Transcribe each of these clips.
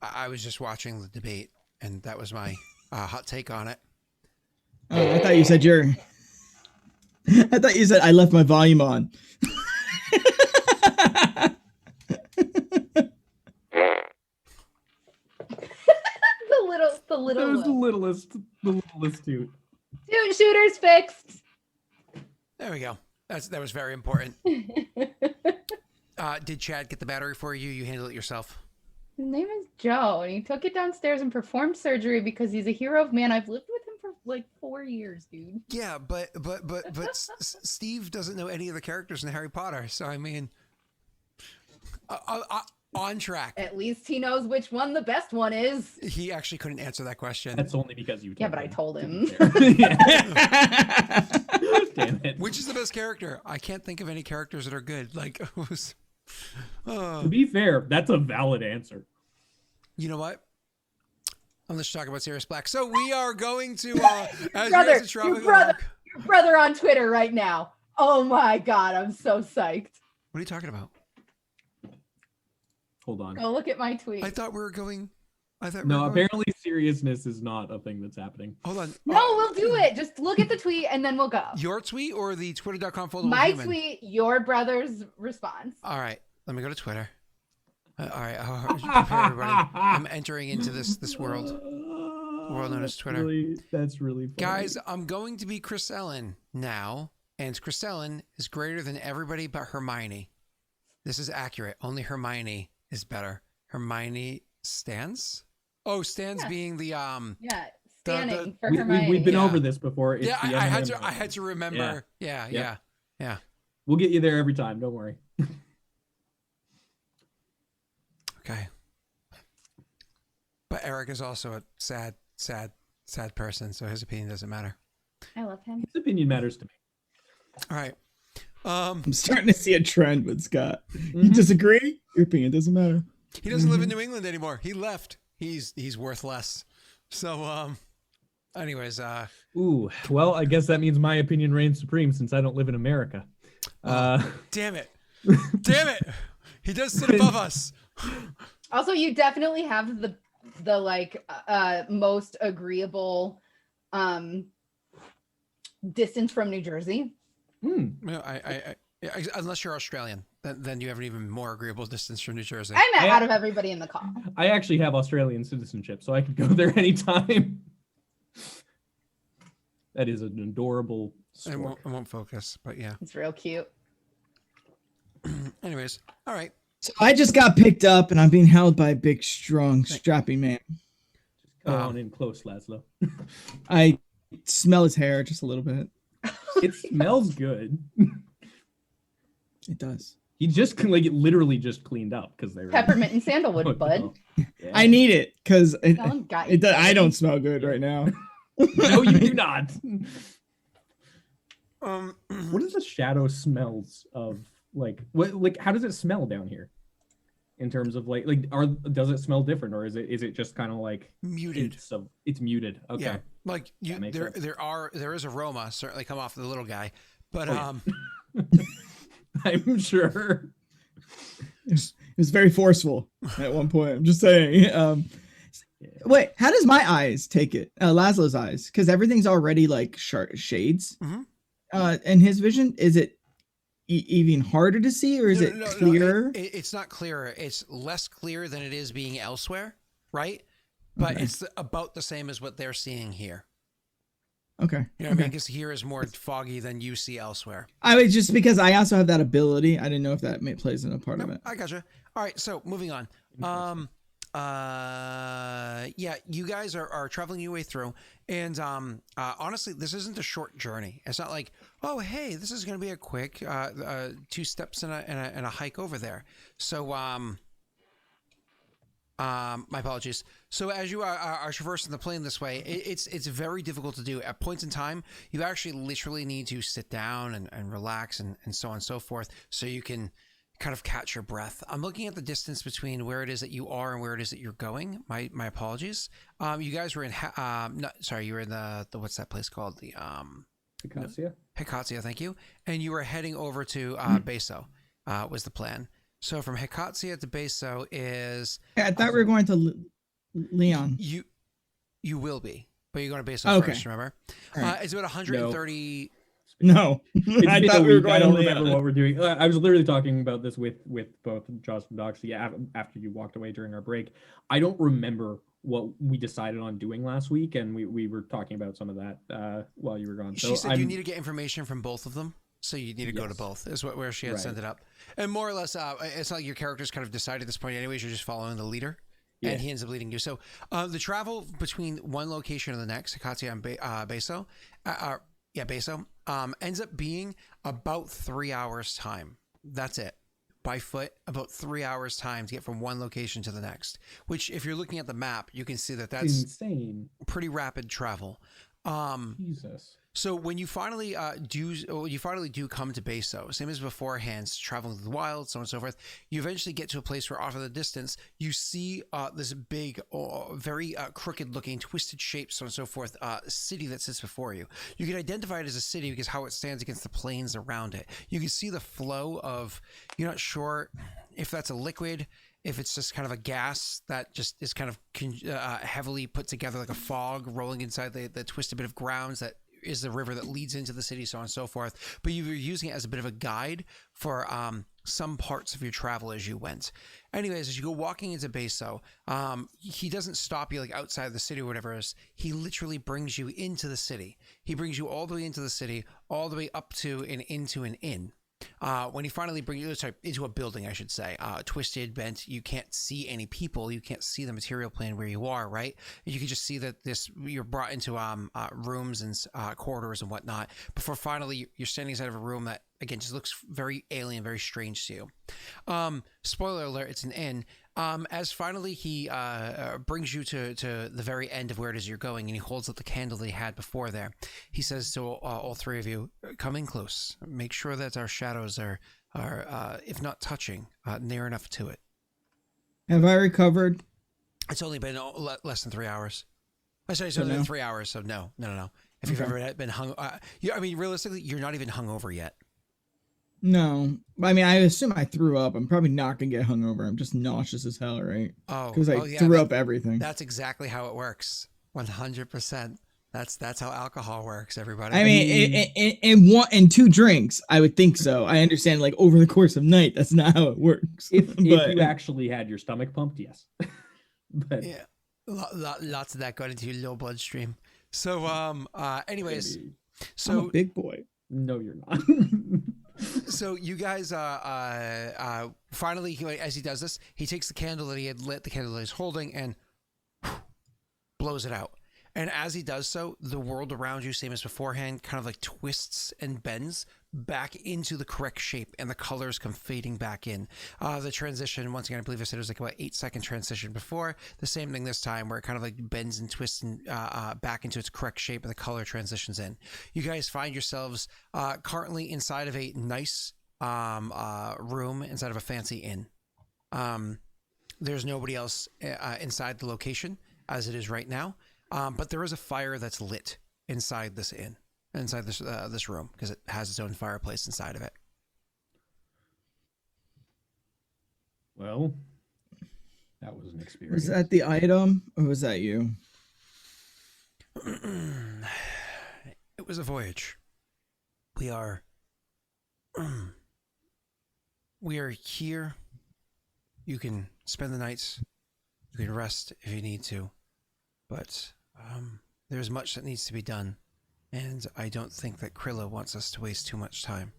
I was just watching the debate, and that was my hot take on it. Oh, I thought you said I thought you said I left my volume on. the little. That was the littlest dude. Shooters fixed. There we go. That was very important. Did Chad get the battery for you? You handle it yourself. His name is Joe, and he took it downstairs and performed surgery because he's a hero of man. I've lived with him for like 4 years, dude. Yeah, but Steve doesn't know any of the characters in Harry Potter, so I mean, on track. At least he knows which one the best one is. He actually couldn't answer that question. That's only because you. Yeah, but I told him. Damn it. Which is the best character? I can't think of any characters that are good. Like, To be fair, that's a valid answer. You know what? Let's talk about Sirius Black. So we are going to your brother on Twitter right now. Oh my god, I'm so psyched. What are you talking about? Hold on. Go look at my tweet. I thought we were going. Apparently seriousness is not a thing that's happening. Hold on. No, we'll do it. Just look at the tweet and then we'll go. Your tweet or the twitter.com folder? My tweet, your brother's response. All right. Let me go to Twitter. All right. Prepare everybody. I'm entering into this world. World known as Twitter. That's really funny. Guys, I'm going to be Chris Ellen now. And Chris Ellen is greater than everybody but Hermione. This is accurate. Only Hermione is better. Hermione stands? Oh, stands being the standing for Hermione. We've been over this before. It's I had to remember. Yeah. We'll get you there every time. Don't worry. Okay. But Eric is also a sad person, so his opinion doesn't matter. I love him. His opinion matters to me. All right. I'm starting to see a trend with Scott. You disagree? Your opinion doesn't matter. He doesn't live in New England anymore. He left. He's worth less. So anyways, ooh, well, I guess that means my opinion reigns supreme since I don't live in America. Damn it. He does sit above us. Also, you definitely have the most agreeable distance from New Jersey. I unless you're Australian, then you have an even more agreeable distance from New Jersey. I'm out of everybody in the call. I actually have Australian citizenship, so I could go there anytime. That is an adorable story. I won't focus, but yeah. It's real cute. Anyways, all right. So I just got picked up and I'm being held by a big, strong, strapping man. Just come on in close, Laszlo. I smell his hair just a little bit. It smells good. It does. He just literally just cleaned up because they were Peppermint and sandalwood, bud. Yeah. I need it because I don't smell good right now. No, you do not. What is the shadow smells of how does it smell down here? In terms of does it smell different, or is it just kind of like muted? It's muted. Okay. Yeah. Like there is aroma certainly come off of the little guy, but I'm sure it was very forceful at one point. I'm just saying. Wait, how does my eyes take it? Laszlo's eyes, because everything's already like shades. Mm-hmm. And his vision, is it even harder to see, or is it clearer? No, it's not clearer. It's less clear than it is being elsewhere, right? But it's about the same as what they're seeing here. Okay. You know what I mean? Because here is more foggy than you see elsewhere. I was just because I also have that ability. I didn't know if that plays in a part of it. I gotcha. All right, so moving on. Yeah, you guys are traveling your way through, and honestly, this isn't a short journey. It's not like, oh, hey, this is going to be a quick 2 steps and a hike over there. So, my apologies. So as you are traversing the plane this way, it's very difficult to do. At points in time, you actually literally need to sit down and relax and so on and so forth, so you can kind of catch your breath. I'm looking at the distance between where it is that you are and where it is that you're going. My apologies. You guys were in you were in the what's that place called? The Hikatia. Hikatia, thank you. And you were heading over to Beso, was the plan. So from Hikatsia to Beso is Yeah, I thought we were going to Leon. you will be, but you're going to Beso Okay. first. Remember, All right. it's about 130. No, It's I been thought a we were week. going I don't to remember Leon. what we're doing. I was literally talking about this with both Josh and Doxy after you walked away during our break. I don't remember what we decided on doing last week, and we were talking about some of that while you were gone. So She said you need to get information from both of them, so you need to go to Yes. both. Is where she had Right. sent it up, and more or less, it's not like your character's kind of decided at this point. Anyways, you're just following the leader. Yeah. And he ends up leading you. So the travel between one location and the next, Hikatsia and Beso, Beso, ends up being about 3 hours time. That's it. By foot, about 3 hours time to get from one location to the next. Which, if you're looking at the map, you can see that that's insane. pretty rapid travel. Jesus. So when you finally do come to Beso, same as beforehand, traveling through the wild, so on and so forth, you eventually get to a place where off in the distance, you see this big, very crooked-looking, twisted shape, so on and so forth, city that sits before you. You can identify it as a city because how it stands against the plains around it. You can see the flow of, you're not sure if that's a liquid, if it's just kind of a gas that just is kind of heavily put together like a fog rolling inside the twisted bit of grounds that is the river that leads into the city, so on and so forth. But you were using it as a bit of a guide for some parts of your travel as you went. Anyways, as you go walking into Beso, he doesn't stop you like outside the city or whatever it is. He literally brings you into the city. He brings you all the way into the city, all the way up to and into an inn. When he finally brings you into a building, I should say, twisted, bent, you can't see any people, you can't see the material plane where you are, right? You can just see that you're brought into rooms and corridors and whatnot before finally you're standing inside of a room that again just looks very alien, very strange to you. Spoiler alert, it's an inn. As finally he brings you to the very end of where it is you're going, and he holds up the candle that he had before there. He says to all three of you, come in close. Make sure that our shadows are if not touching, near enough to it. Have I recovered? It's only been less than 3 hours. Sorry, it's So only no? been 3 hours, so no. If you've ever been hung... I mean, realistically, you're not even hungover yet. No. I mean, I assume I threw up. I'm probably not going to get hungover. I'm just nauseous as hell, right? Oh, Because I yeah, threw up everything. That's exactly how it works. 100%. That's how alcohol works, everybody. I mean, in 2 drinks, I would think so. I understand, like, over the course of night, that's not how it works. If But you actually had your stomach pumped, yes. But yeah, lots of that got into your low bloodstream. So, anyways, maybe. I'm so a big boy. No, you're not. So you guys, finally, as he does this, he takes the candle that he had lit, the candle that he's holding, and blows it out. And as he does so, the world around you, same as beforehand, kind of like twists and bends back into the correct shape, and the colors come fading back in. The transition, once again, I believe I said it was like about 8-second transition before. The same thing this time, where it kind of like bends and twists and back into its correct shape, and the color transitions in. You guys find yourselves currently inside of a nice room inside of a fancy inn. There's nobody else inside the location as it is right now. But there is a fire that's lit inside this inn, inside this room, because it has its own fireplace inside of it. Well, that was an experience. Was that the item, or was that you? It was a voyage. We are here. You can spend the night. You can rest if you need to, but there's much that needs to be done, and I don't think that Krilla wants us to waste too much time.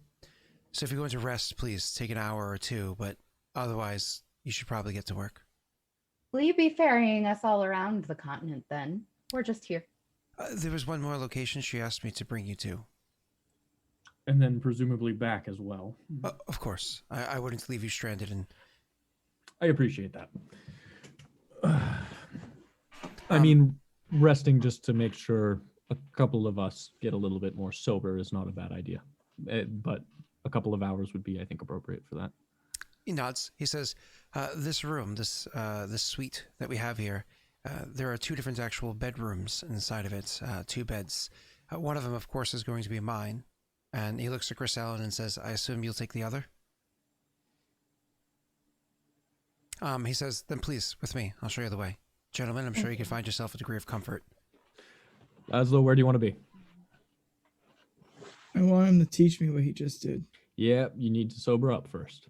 So if you're going to rest, please take an hour or 2, but otherwise, you should probably get to work. Will you be ferrying us all around the continent then? We're just here. There was one more location she asked me to bring you to. And then presumably back as well. Of course. I wouldn't leave you stranded. And I appreciate that. I mean, resting just to make sure a couple of us get a little bit more sober is not a bad idea. But a couple of hours would be, I think, appropriate for that. he nods. He says, this room, this suite that we have here, there are 2 different actual bedrooms inside of it, 2 beds. One of them, of course, is going to be mine. And he looks at Chris Allen and says, I assume you'll take the other? He says, then please, with me, I'll show you the way. Gentlemen, I'm sure you can find yourself a degree of comfort. Laszlo, where do you want to be? I want him to teach me what he just did. Yeah, you need to sober up first.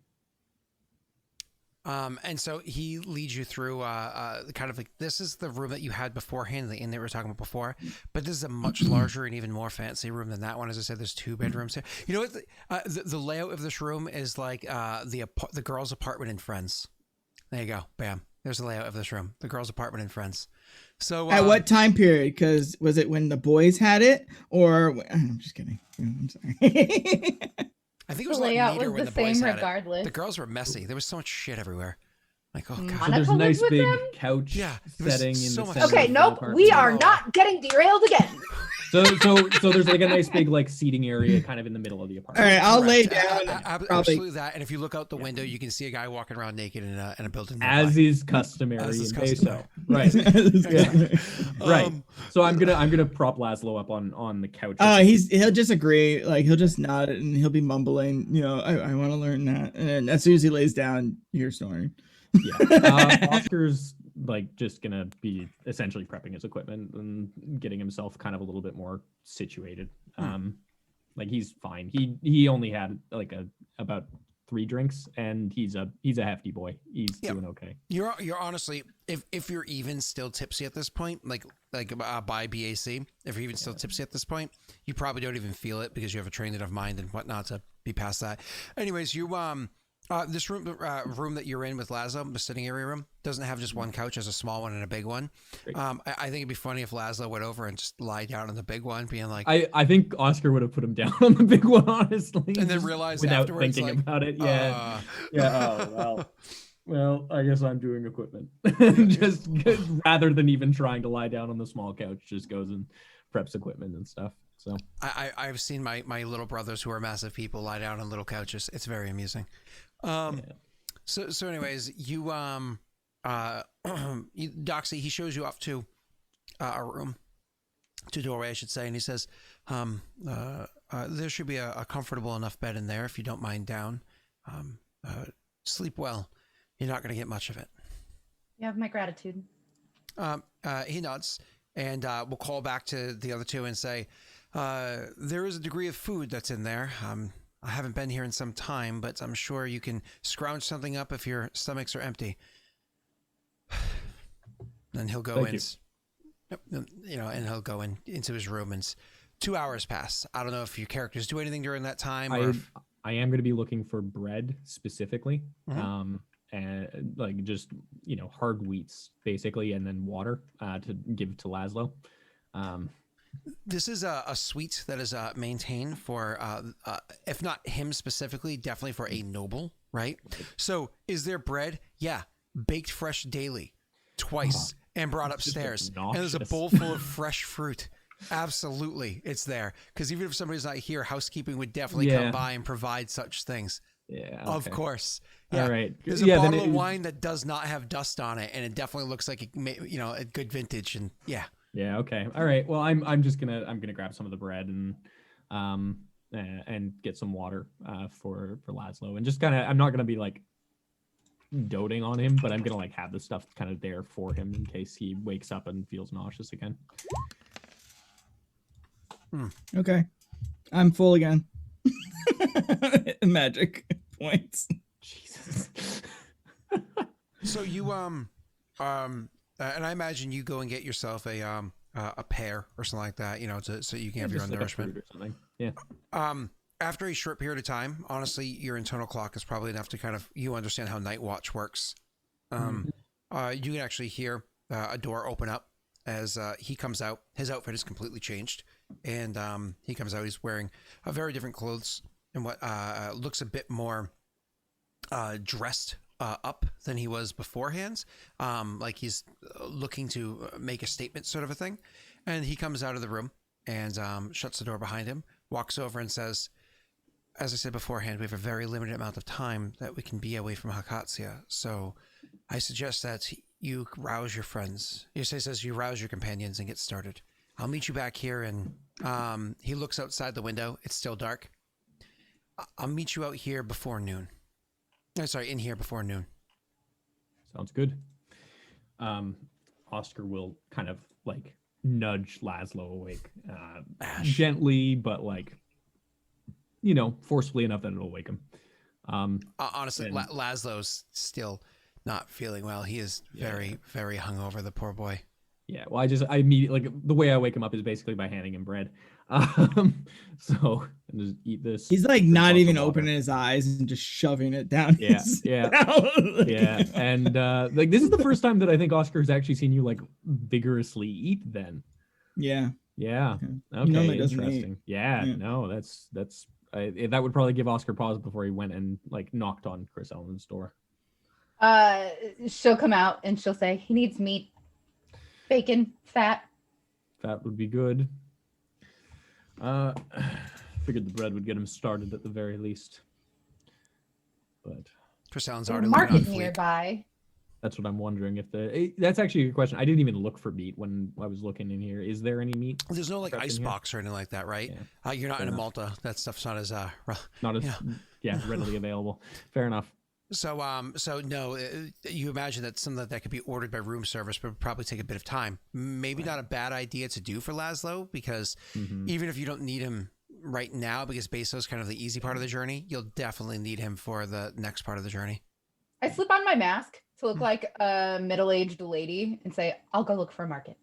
And so he leads you through kind of like, this is the room that you had beforehand, the inn that we were talking about before, but this is a much larger and even more fancy room than that one. As I said, there's 2 bedrooms here. You know what? The layout of this room is like the girl's apartment in Friends. There you go. Bam. There's the layout of this room. The girl's apartment in Friends. So At what time period? Because was it when the boys had it, or I'm just kidding. I'm sorry. I think it was The a lot layout neater was when the the boys same had regardless. it. The girls were messy. There was so much shit everywhere. Like, oh god. So Monica there's a lives nice with big them? couch Yeah, it was setting in so the much center fun. Okay, of the nope, apartment. we are not getting derailed again. So there's like a nice big like seating area kind of in the middle of the All apartment. right, I'll lay Correct. down. Probably. Absolutely that. And if you look out the window, you can see a guy walking around naked in a building. As nearby. is customary As is in customary. Peso. Right. Exactly. Right. So I'm gonna prop Laszlo up on the couch. He'll just agree, like he'll just nod and he'll be mumbling, I want to learn that. And as soon as he lays down, you're snoring. Yeah. Oscar's like just gonna be essentially prepping his equipment and getting himself kind of a little bit more situated. Like he's fine. He only had like about 3 drinks, and he's a hefty boy. He's doing okay. You're honestly, if you're even still tipsy at this point, like by BAC, if you're even still tipsy at this point, you probably don't even feel it because you have a trained enough mind and whatnot to be past that. Anyways, you this room that you're in with Laszlo, the sitting area room, doesn't have just one couch. Has a small one and a big one. I think it'd be funny if Laszlo went over and just lie down on the big one, being like, I think Oscar would have put him down on the big one, honestly, and then just realized without afterwards, thinking like, about it. Yeah. Oh well, I guess I'm doing equipment. just rather than even trying to lie down on the small couch, just goes and preps equipment and stuff. So I've seen my little brothers who are massive people lie down on little couches. It's very amusing. So anyways, you Doxy, he shows you up to a room, to a doorway, I should say, and he says, there should be a comfortable enough bed in there if you don't mind down. Sleep well. You're not going to get much of it. You have my gratitude. He nods, and we'll call back to the other 2 and say, there is a degree of food that's in there. I haven't been here in some time, but I'm sure you can scrounge something up if your stomachs are empty. Then he'll go and he'll go into his room, and 2 hours pass. I don't know if your characters do anything during that time. I am going to be looking for bread specifically, Mm-hmm. and like just hard wheats basically, and then water to give to Laszlo. This is a suite that is maintained for, if not him specifically, definitely for a noble, right? So is there bread? Yeah. Baked fresh daily, twice, and brought upstairs. And there's a bowl full of fresh fruit. Absolutely, it's there. Because even if somebody's not here, housekeeping would definitely come by and provide such things. Yeah. Of course. Yeah. All right. There's a bottle of wine that does not have dust on it, and it definitely looks like a good vintage. And yeah. Yeah. Okay. All right. Well, I'm gonna grab some of the bread and get some water for Laszlo, and just kind of, I'm not gonna be like doting on him, but I'm gonna like have the stuff kind of there for him in case he wakes up and feels nauseous again. Okay, I'm full again. Magic points. Jesus. So you and I imagine you go and get yourself a pear or something like that, so you can have your own Just like a nourishment. fruit or something. Yeah. After a short period of time, honestly, your internal clock is probably enough to kind of, you understand how night watch works. You can actually hear a door open up as he comes out. His outfit is completely changed, and he comes out. He's wearing very different clothes and what looks a bit more dressed up than he was beforehand. Like he's looking to make a statement, sort of a thing. And he comes out of the room and shuts the door behind him, walks over and says, as I said beforehand, we have a very limited amount of time that we can be away from Hakatsia. So I suggest that you rouse your friends. He says you rouse your companions and get started. I'll meet you back here. And he looks outside the window. It's still dark. I'll meet you out here before noon. Oh, sorry, in here before noon. Sounds good. Oscar will kind of like nudge Laszlo awake, gently, but like, forcefully enough that it'll wake him. Honestly, and- Laszlo's still not feeling well. He is very, very hungover, the poor boy. Yeah, well, I immediately, like, the way I wake him up is basically by handing him bread. So, and just eat this. He's like drink not lots of even water. opening his eyes and just shoving it down. Yeah, his yeah. throat. Yeah, and like this is the first time that I think Oscar has actually seen you like vigorously eat. Then, Yeah. yeah, Okay. okay, He normally doesn't eat. interesting. Yeah, Yeah. no, that would probably give Oscar pause before he went and like knocked on Chris Ellen's door. She'll come out and she'll say he needs meat, bacon, fat. That would be good. Figured the bread would get him started at the very least. But Chris Allen's There's a already looking on market fleek. nearby. that's what I'm wondering if that's actually a good question. I didn't even look for meat when I was looking in here. Is there any meat? There's no like Prepped in ice here? box or anything like that, right? Yeah. You're not Fair in enough. Amulta. That stuff's not as Not as readily available. Fair enough. So no, you imagine that something that could be ordered by room service, but would probably take a bit of time. Maybe not a bad idea to do for Laszlo, because Mhm. even if you don't need him right now, because Beso's kind of the easy part of the journey, you'll definitely need him for the next part of the journey. I slip on my mask to look like a middle-aged lady and say, I'll go look for a market.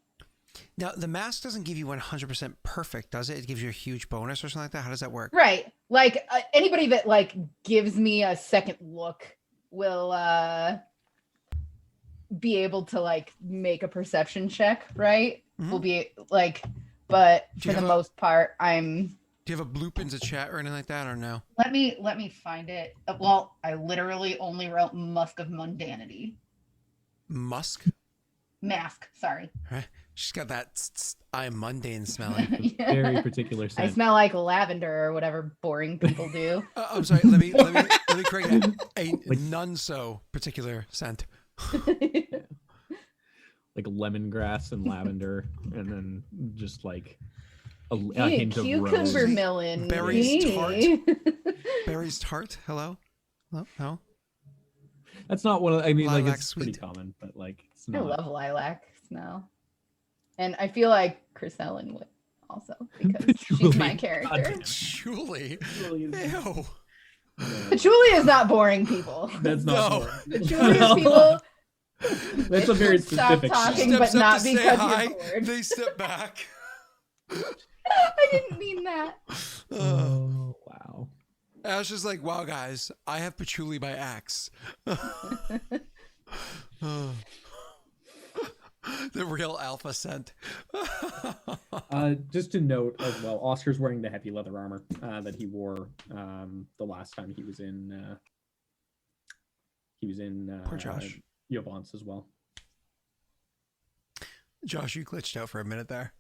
Now, the mask doesn't give you 100% perfect, does it? It gives you a huge bonus or something like that. How does that work? Right. Like anybody that like gives me a second look will be able to like make a perception check, right? Mhm. Will be like, but Do for you the have a- most part, I'm. Do you have a bloop into chat or anything like that, or no? Let me find it. Well, I literally only wrote Musk of Mundanity. Musk? Mask, sorry. She's got that I'm mundane smelling. Very particular I scent. smell like lavender or whatever boring people do. I'm sorry. Let me correct that. A none so particular scent. Like lemongrass and lavender, and then just like a hint of rose. Cucumber melon. Berries Hey. Berries tart. Hello. No. That's not one of. I mean, like Lilac it's pretty sweet. common, but like it's I not. love lilac smell. And I feel like Chris Ellen would also, because she's my Patchouli. character. Goddamn. Julie. Really is- Ew. Patchouli is not boring people. That's not. No. boring. Patchouli is people. That's a very Stop specific. talking, scent. but Steps up not to say because hi. you're bored. They step back. I didn't mean that. Oh wow. Ash is like, wow, guys, I have patchouli by axe. The real alpha scent. Just to note as well, Oscar's wearing the heavy leather armor that he wore the last time he was in Poor Josh. Yovance as well. Josh, you glitched out for a minute there.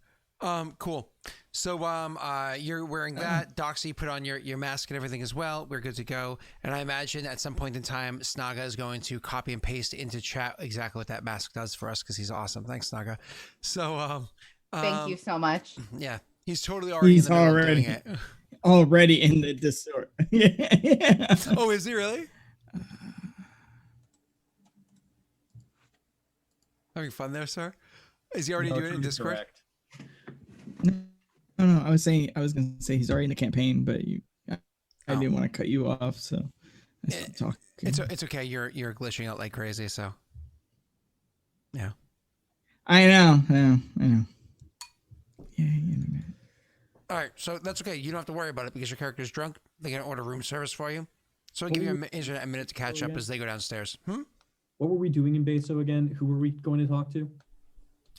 Cool. So you're wearing that. Doxy put on your mask and everything as well. We're good to go. And I imagine at some point in time, Snaga is going to copy and paste into chat exactly what that mask does for us, because he's awesome. Thanks, Snaga. So Thank you so much. Yeah, he's totally already He's in the middle already- of doing it. Already in the Discord. Yeah. Oh, is he really? Having fun there, sir? Is he already doing it in Discord? Correct. No, I was gonna say he's already in the campaign, but I didn't want to cut you off, so I stopped talking. It's okay. You're glitching out like crazy, so yeah. I know. Yeah, internet. All right, so that's okay. You don't have to worry about it because your character's drunk. They can order room service for you. So I'll give you a minute to catch up yeah. as they go downstairs. What were we doing in Beso again? Who were we going to talk to?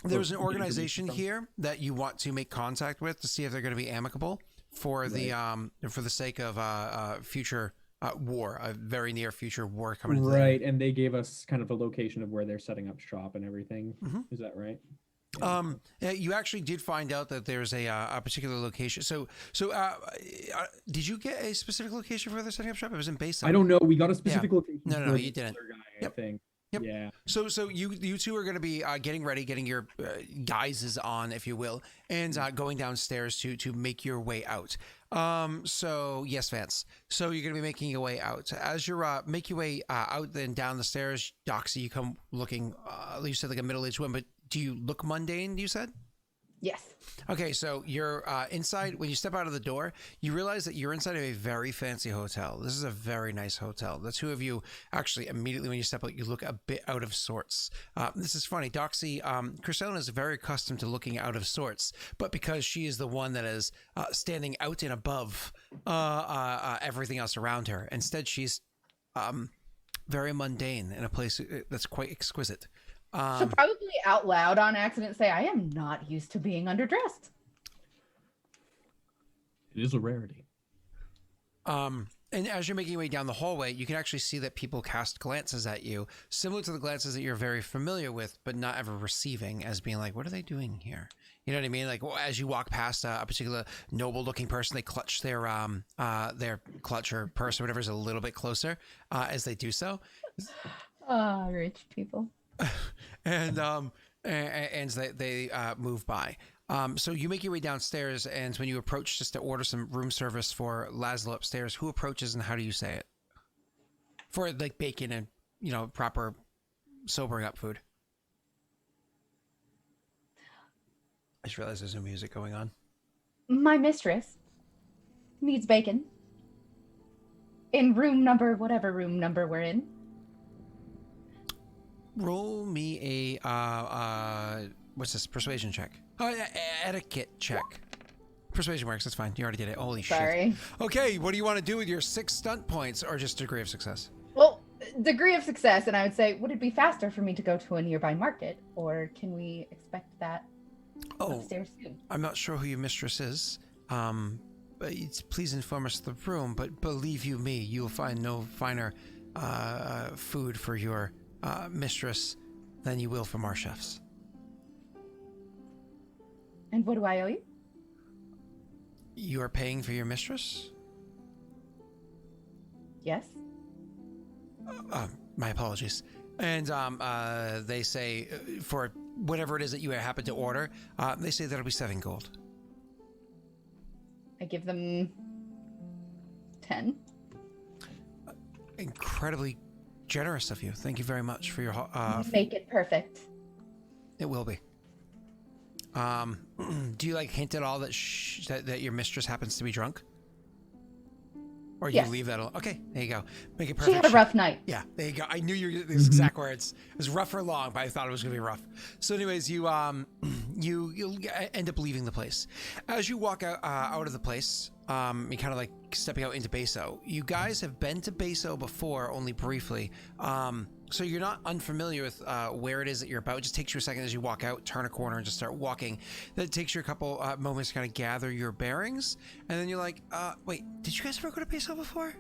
There's an Or getting organization information here that you want to make contact with to see if they're going to be amicable for the sake of future war, a very near future war coming. Into Right, and they gave us kind of a location of where they're setting up shop and everything. Mhm. Is that right? Yeah, you actually did find out that there's a particular location. So did you get a specific location for where they're setting up shop? It was in Basin. I don't know. We got a specific location. No, for you didn't. the other guy, Yep. I think. Yep. Yeah. So you two are going to be getting ready, getting your guises on, if you will, and going downstairs to make your way out. So yes, Vance. So you're going to be making your way out. As you make your way out and down the stairs, Doxy, you come looking. You said like a middle-aged woman, but do you look mundane? You said. Yes. Okay, so you're inside. When you step out of the door, you realize that you're inside of a very fancy hotel. This is a very nice hotel. The two of you actually immediately when you step out, you look a bit out of sorts. This is funny. Doxy, Chrisellen is very accustomed to looking out of sorts, but because she is the one that is standing out and above everything else around her, instead she's very mundane in a place that's quite exquisite. She'll probably out loud on accident say, I am not used to being underdressed. It is a rarity. And as you're making your way down the hallway, you can actually see that people cast glances at you, similar to the glances that you're very familiar with, but not ever receiving, as being like, what are they doing here? You know what I mean? Like, as you walk past a particular noble-looking person, they clutch their clutch or purse or whatever is a little bit closer as they do so. Oh, rich people. And they move by. So you make your way downstairs, and when you approach just to order some room service for Laszlo upstairs, who approaches and how do you say it? For like bacon and, you know, proper sobering up food. I just realized there's no music going on. My mistress needs bacon. In room number, whatever room number we're in. Roll me a what's this? Persuasion check. Oh, etiquette check. Persuasion works. That's fine. You already did it. Holy Sorry. shit. Okay, what do you want to do with your 6 stunt points, or just degree of success? Well, degree of success, and I would say, would it be faster for me to go to a nearby market, or can we expect that upstairs soon? I'm not sure who your mistress is. But please inform us of the room. But believe you me, you will find no finer food for your mistress than you will from our chefs. And what do I owe you? You are paying for your mistress? Yes. My apologies. And they say for whatever it is that you happen to order, they say that'll be 7 gold. I give them 10. Incredibly generous of you. Thank you very much for your Make it perfect. It will be. Do you like hint at all that that your mistress happens to be drunk? Or you leave that alone? Okay, there you go. Make it perfect. She had a rough night. Yeah, there you go. I knew these exact words. It was rough or long, but I thought it was going to be rough. So anyways, you'll end up leaving the place. As you walk out of the place, you kind of like stepping out into Beso. You guys have been to Beso before, only briefly. So you're not unfamiliar with where it is that you're about. It just takes you a second as you walk out, turn a corner, and just start walking. Then it takes you a couple moments to kind of gather your bearings. And then you're like, wait, did you guys ever go to Beso before?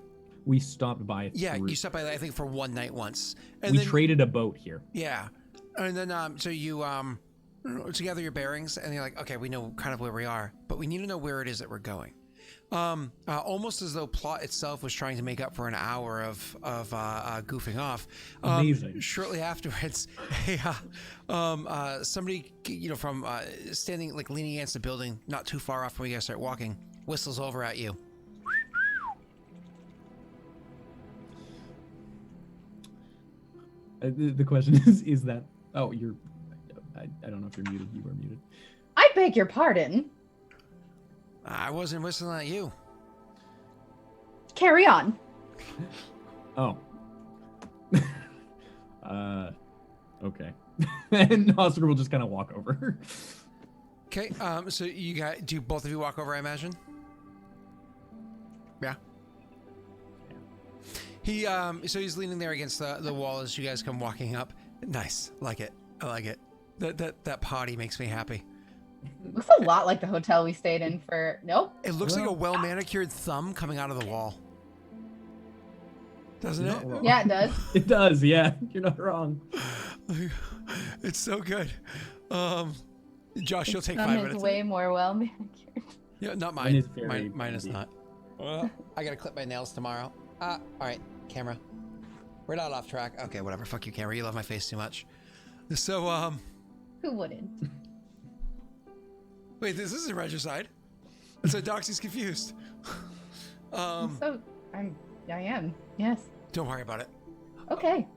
We stopped by. Yeah, you stopped by, I think, for one night once. And we then, traded a boat here. Yeah. And then, so you to gather your bearings, and you're like, okay, we know kind of where we are, but we need to know where it is that we're going. Almost as though plot itself was trying to make up for an hour of goofing off. Amazing. Shortly afterwards, somebody, from standing, like leaning against the building, not too far off from where you guys start walking, whistles over at you. The question is that? Oh, you're. I don't know if you're muted. You were muted. I beg your pardon. I wasn't whistling at you. Carry on. Oh. Okay. And Oscar will just kind of walk over. Okay. So do both of you walk over? I imagine. Yeah. So he's leaning there against the wall as you guys come walking up. Nice. Like it. I like it. That potty makes me happy. Looks a lot like the hotel we stayed in for... Nope. It looks like a well-manicured thumb coming out of the wall. Doesn't it? Yeah, it does. It does, yeah. You're not wrong. It's so good. Josh, you'll take 5 Thumb minutes. is way more well manicured. Yeah, not Mine mine. is very Mine is handy. not. I gotta clip my nails tomorrow. All right, camera. we're not off track. Okay, whatever. Fuck you, camera. You love my face too much. So, Who wouldn't? wait, this isn't regicide. So Doxy's confused. I am. Yes. Don't worry about it. Okay.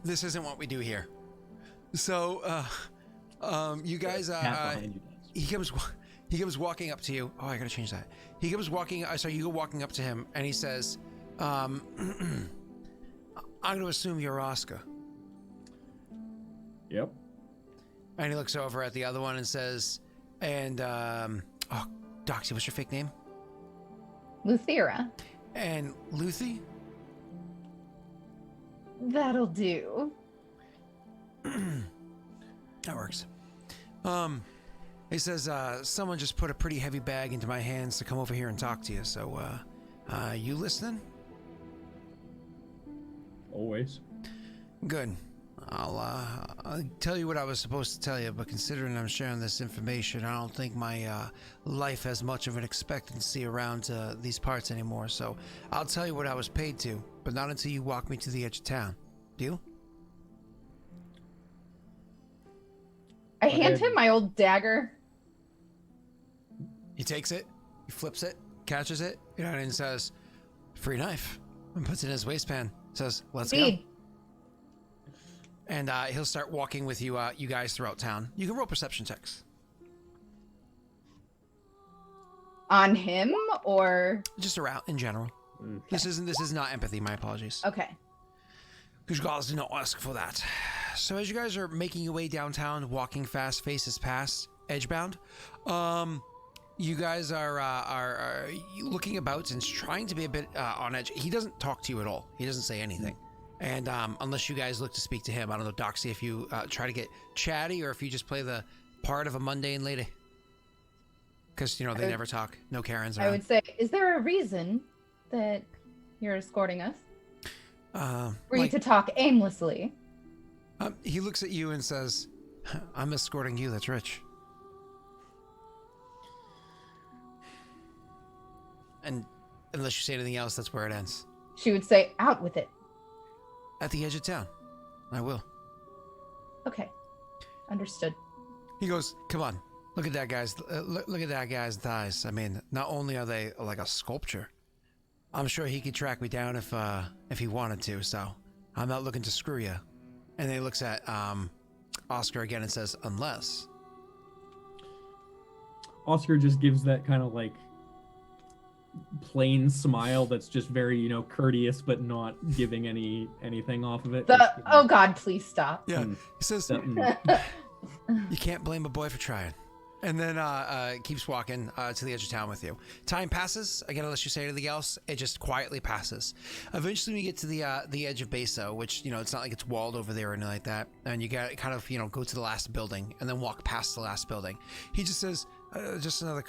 This isn't what we do here. So, you guys, Cat behind you does. he comes walking up to you. Oh, I gotta change that. He comes walking. So you go walking up to him, and he says, "I'm gonna assume you're Oscar." Yep. And he looks over at the other one and says, "And oh, Doxy, what's your fake name?" Luthera. And Luthi. That'll do. That works. He says, someone just put a pretty heavy bag into my hands to come over here and talk to you. So, you listening? Always. Good. I'll tell you what I was supposed to tell you, but considering I'm sharing this information, I don't think my life has much of an expectancy around these parts anymore. So I'll tell you what I was paid to, but not until you walk me to the edge of town. Deal? I hand him my old dagger. He takes it, he flips it, catches it, and says, "Free knife," and puts it in his waistband. Says, "Let's Speed. go." And he'll start walking with you, you guys throughout town. You can roll perception checks. On him or Just around in general. Okay. This is not empathy. My apologies. okay. Because gods do not ask for that. So as you guys are making your way downtown, walking fast, faces past, edgebound, you guys are looking about and trying to be a bit on edge. He doesn't talk to you at all. He doesn't say anything. And unless you guys look to speak to him, I don't know, Doxy, if you try to get chatty or if you just play the part of a mundane lady. Because, they never talk. No Karens around. I would say, is there a reason that you're escorting us? Were you to talk aimlessly? He looks at you and says, "I'm escorting you, that's rich." And unless you say anything else, that's where it ends. She would say, out with it. At the edge of town. I will. Okay. Understood. He goes, "Come on. Look at that guy's look at that guy's thighs. I mean, not only are they like a sculpture, I'm sure he could track me down if he wanted to, so I'm not looking to screw you." And then he looks at Oscar again and says, "Unless." Oscar just gives that kind of like plain smile that's just very, courteous, but not giving anything off of it. Oh God, please stop. Yeah. He says, That, "You can't blame a boy for trying." And then keeps walking to the edge of town with you. Time passes. Again, unless you say anything else, it just quietly passes. Eventually, we get to the edge of Beso, which, it's not like it's walled over there or anything like that. And you got kind of, go to the last building and then walk past the last building. He just says, just another,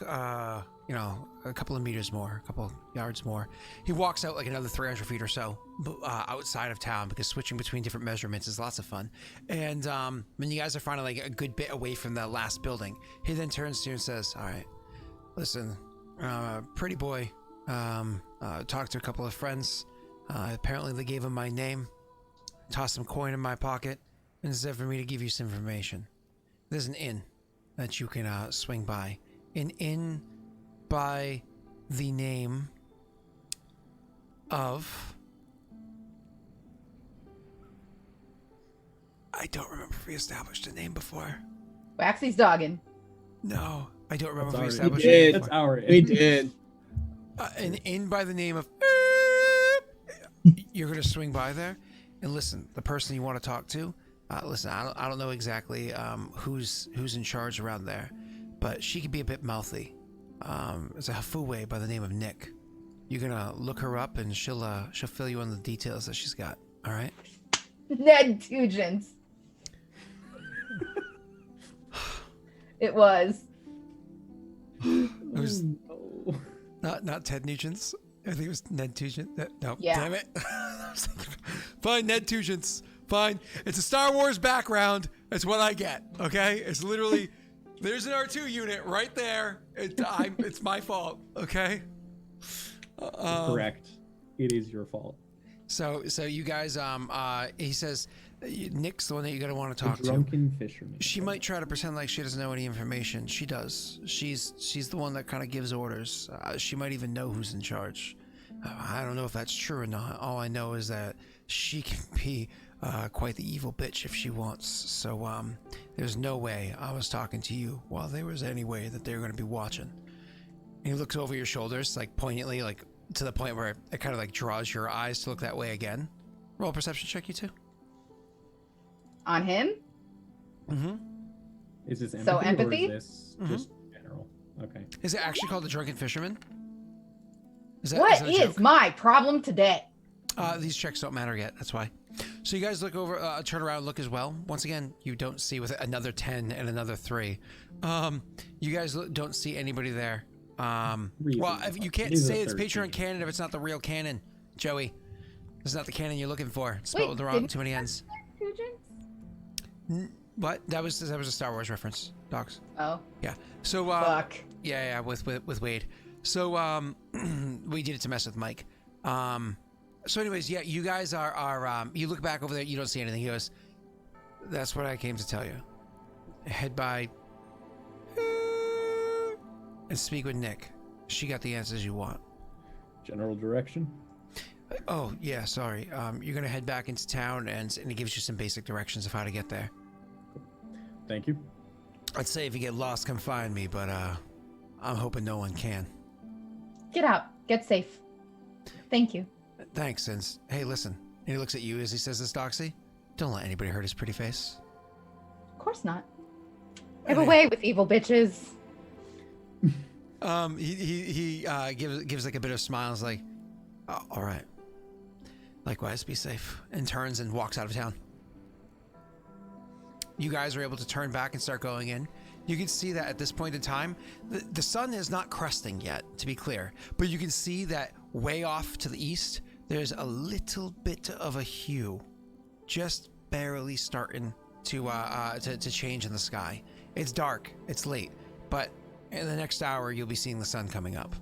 a couple of meters more, a couple yards more. He walks out like another 300 feet or so outside of town because switching between different measurements is lots of fun. And when you guys are finally like a good bit away from the last building, he then turns to you and says, "All right, listen, pretty boy, talked to a couple of friends. Apparently they gave him my name, tossed some coin in my pocket, and said for me to give you some information. There's an inn that you can swing by. An inn by the name of..." I don't remember if we established a name before. Waxy's dogging. No, I don't remember That's if we our- established We a name did. before. that's our. We did. An inn by the name of... You're going to swing by there and listen, the person you want to talk to, listen, I don't know exactly who's in charge around there, but she could be a bit mouthy. It's a Hafuwe by the name of Nick. You're going to look her up and she'll fill you in the details that she's got. All right? Ned Tugents. It was. It was Oh. not Ted Nugent's. I think it was Ned Tugent. No, Yeah. damn it. Fine, Ned Tugent's. Fine. It's a Star Wars background. That's what I get. Okay? It's literally, there's an R2 unit right there. It's my fault. Okay? Correct. It is your fault. So you guys, he says, Nick's the one that you're gonna want to The talk to. drunken fisherman. She might try to pretend like she doesn't know any information. She does. She's the one that kind of gives orders. She might even know who's in charge. I don't know if that's true or not. All I know is that she can be quite the evil bitch if she wants. So there's no way I was talking to you while there was any way that they're going to be watching. And he looks over your shoulders, like poignantly, like to the point where it kind of like draws your eyes to look that way again. Roll a perception check, you two. On him? Mm-hmm. Is this empathy, So or empathy? is this just general? Okay. Is it actually called the Drunken Fisherman? Is What a is joke? my problem today? These checks don't matter yet. That's why. So you guys look over, turn around, look as well. Once again, you don't see with another 10 and another 3. You guys don't see anybody there. Well, if you can't These are say it's 13. Patreon canon if it's not the real canon, Joey. It's not the canon you're looking for. It's spelled Wait, with the wrong didn't too many ends. What? That was a Star Wars reference, docs. Oh, Yeah. So fuck. yeah, with Wade. So we did it to mess with Mike. So anyways, yeah, you guys are you look back over there, you don't see anything. He goes, "That's what I came to tell you. Head by and speak with Nick. She got the answers you want." General direction. Oh yeah, sorry. You're gonna head back into town, and it gives you some basic directions of how to get there. Thank you. I'd say if you get lost, come find me, but I'm hoping no one can. Get out. Get safe. Thank you. Thanks, Sins. Hey, listen. And he looks at you as he says this, Doxy. Don't let anybody hurt his pretty face. Of course not. I have a way with evil bitches. He gives like a bit of smiles, like, oh, all right. Likewise, be safe, and turns and walks out of town. You guys are able to turn back and start going in. You can see that at this point in time, the sun is not cresting yet, to be clear, but you can see that way off to the east, there's a little bit of a hue, just barely starting to change in the sky. It's dark, it's late, but in the next hour, you'll be seeing the sun coming up.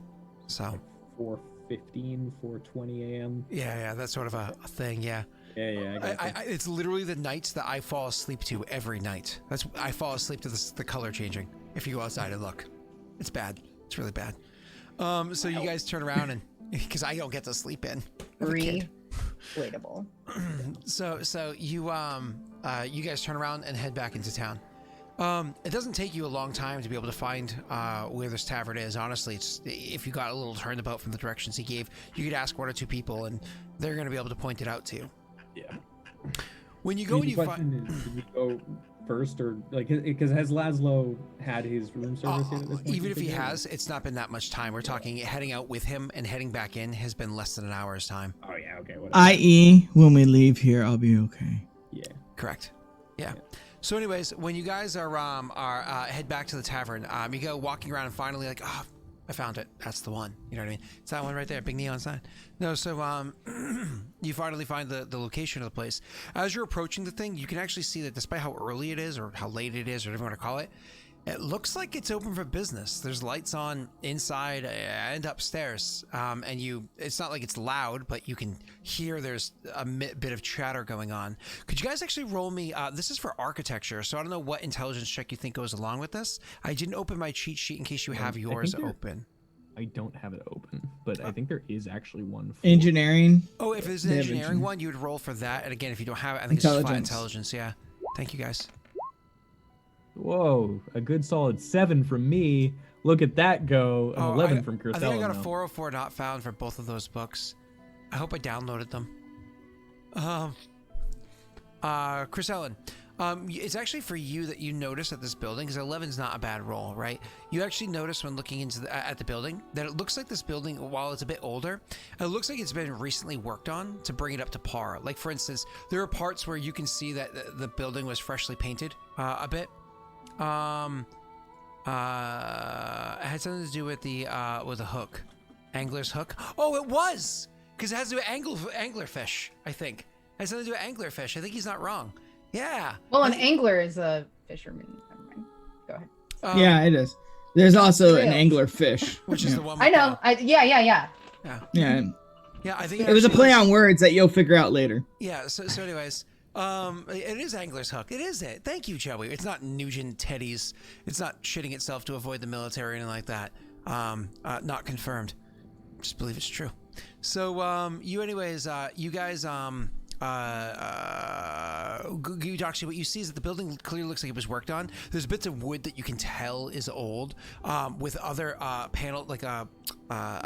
So 4:15, 4:20 a.m. yeah, that's sort of a thing, yeah. Yeah, I got you. It's literally the nights that I fall asleep to every night. I fall asleep to the color changing. If you go outside and look, it's bad. It's really bad. So you guys turn around and because I don't get to sleep in. I'm a kid. Relatable. So you guys turn around and head back into town. It doesn't take you a long time to be able to find where this tavern is. Honestly, it's if you got a little turnabout from the directions he gave, you could ask 1 or 2 people, and they're going to be able to point it out to you. Yeah. When you go and you find, did you go first, or like, because has Laszlo had his room service yet at this point? even if he has, it's not been that much time. We're talking heading out with him and heading back in has been less than an hour's time. Oh yeah, okay. Whatever. I.e., when we leave here, I'll be okay. Yeah. Correct. Yeah. So, anyways, when you guys are head back to the tavern, you go walking around and finally like, oh, I found it. That's the one. You know what I mean? It's that one right there, big neon sign. No, so you finally find the location of the place. As you're approaching the thing, you can actually see that despite how early it is or how late it is or whatever you want to call it, it looks like it's open for business. There's lights on inside and upstairs, and it's not like it's loud, but you can hear there's a bit of chatter going on. Could you guys actually roll me? This is for architecture, so I don't know what intelligence check you think goes along with this. I didn't open my cheat sheet in case you have yours open. I don't have it open, but I think there is actually one for Engineering. Oh, if it's an They have engineering one, you would roll for that. And again, if you don't have it, I think it's just flat intelligence. Yeah. Thank you, guys. Whoa, a good solid 7 from me. Look at that go. An 11 from Curcella. I think I got a 404 not found for both of those books. I hope I downloaded them. Chris Ellen, it's actually for you that you notice at this building, because 11's not a bad roll, right? You actually notice when looking into at the building that it looks like this building, while it's a bit older, it looks like it's been recently worked on to bring it up to par. Like, for instance, there are parts where you can see that the building was freshly painted a bit. It had something to do with the hook, angler's hook. Oh, it was, because it has to do with anglerfish. I think it has something to do with anglerfish. I think he's not wrong. Yeah. Well, an angler is a fisherman. Never mind. Go ahead. Yeah, it is. There's also an angler fish, which is the one. I know. Yeah. Yeah. Yeah, I think It was a actually play it's- on words that you'll figure out later. Yeah. So anyways, it is Angler's Hook. It is it. Thank you, Joey. It's not Nugent Teddy's. It's not shitting itself to avoid the military or anything like that. Not confirmed. Just believe it's true. So you guys actually what you see is that the building clearly looks like it was worked on. There's bits of wood that you can tell is old, with other panel like a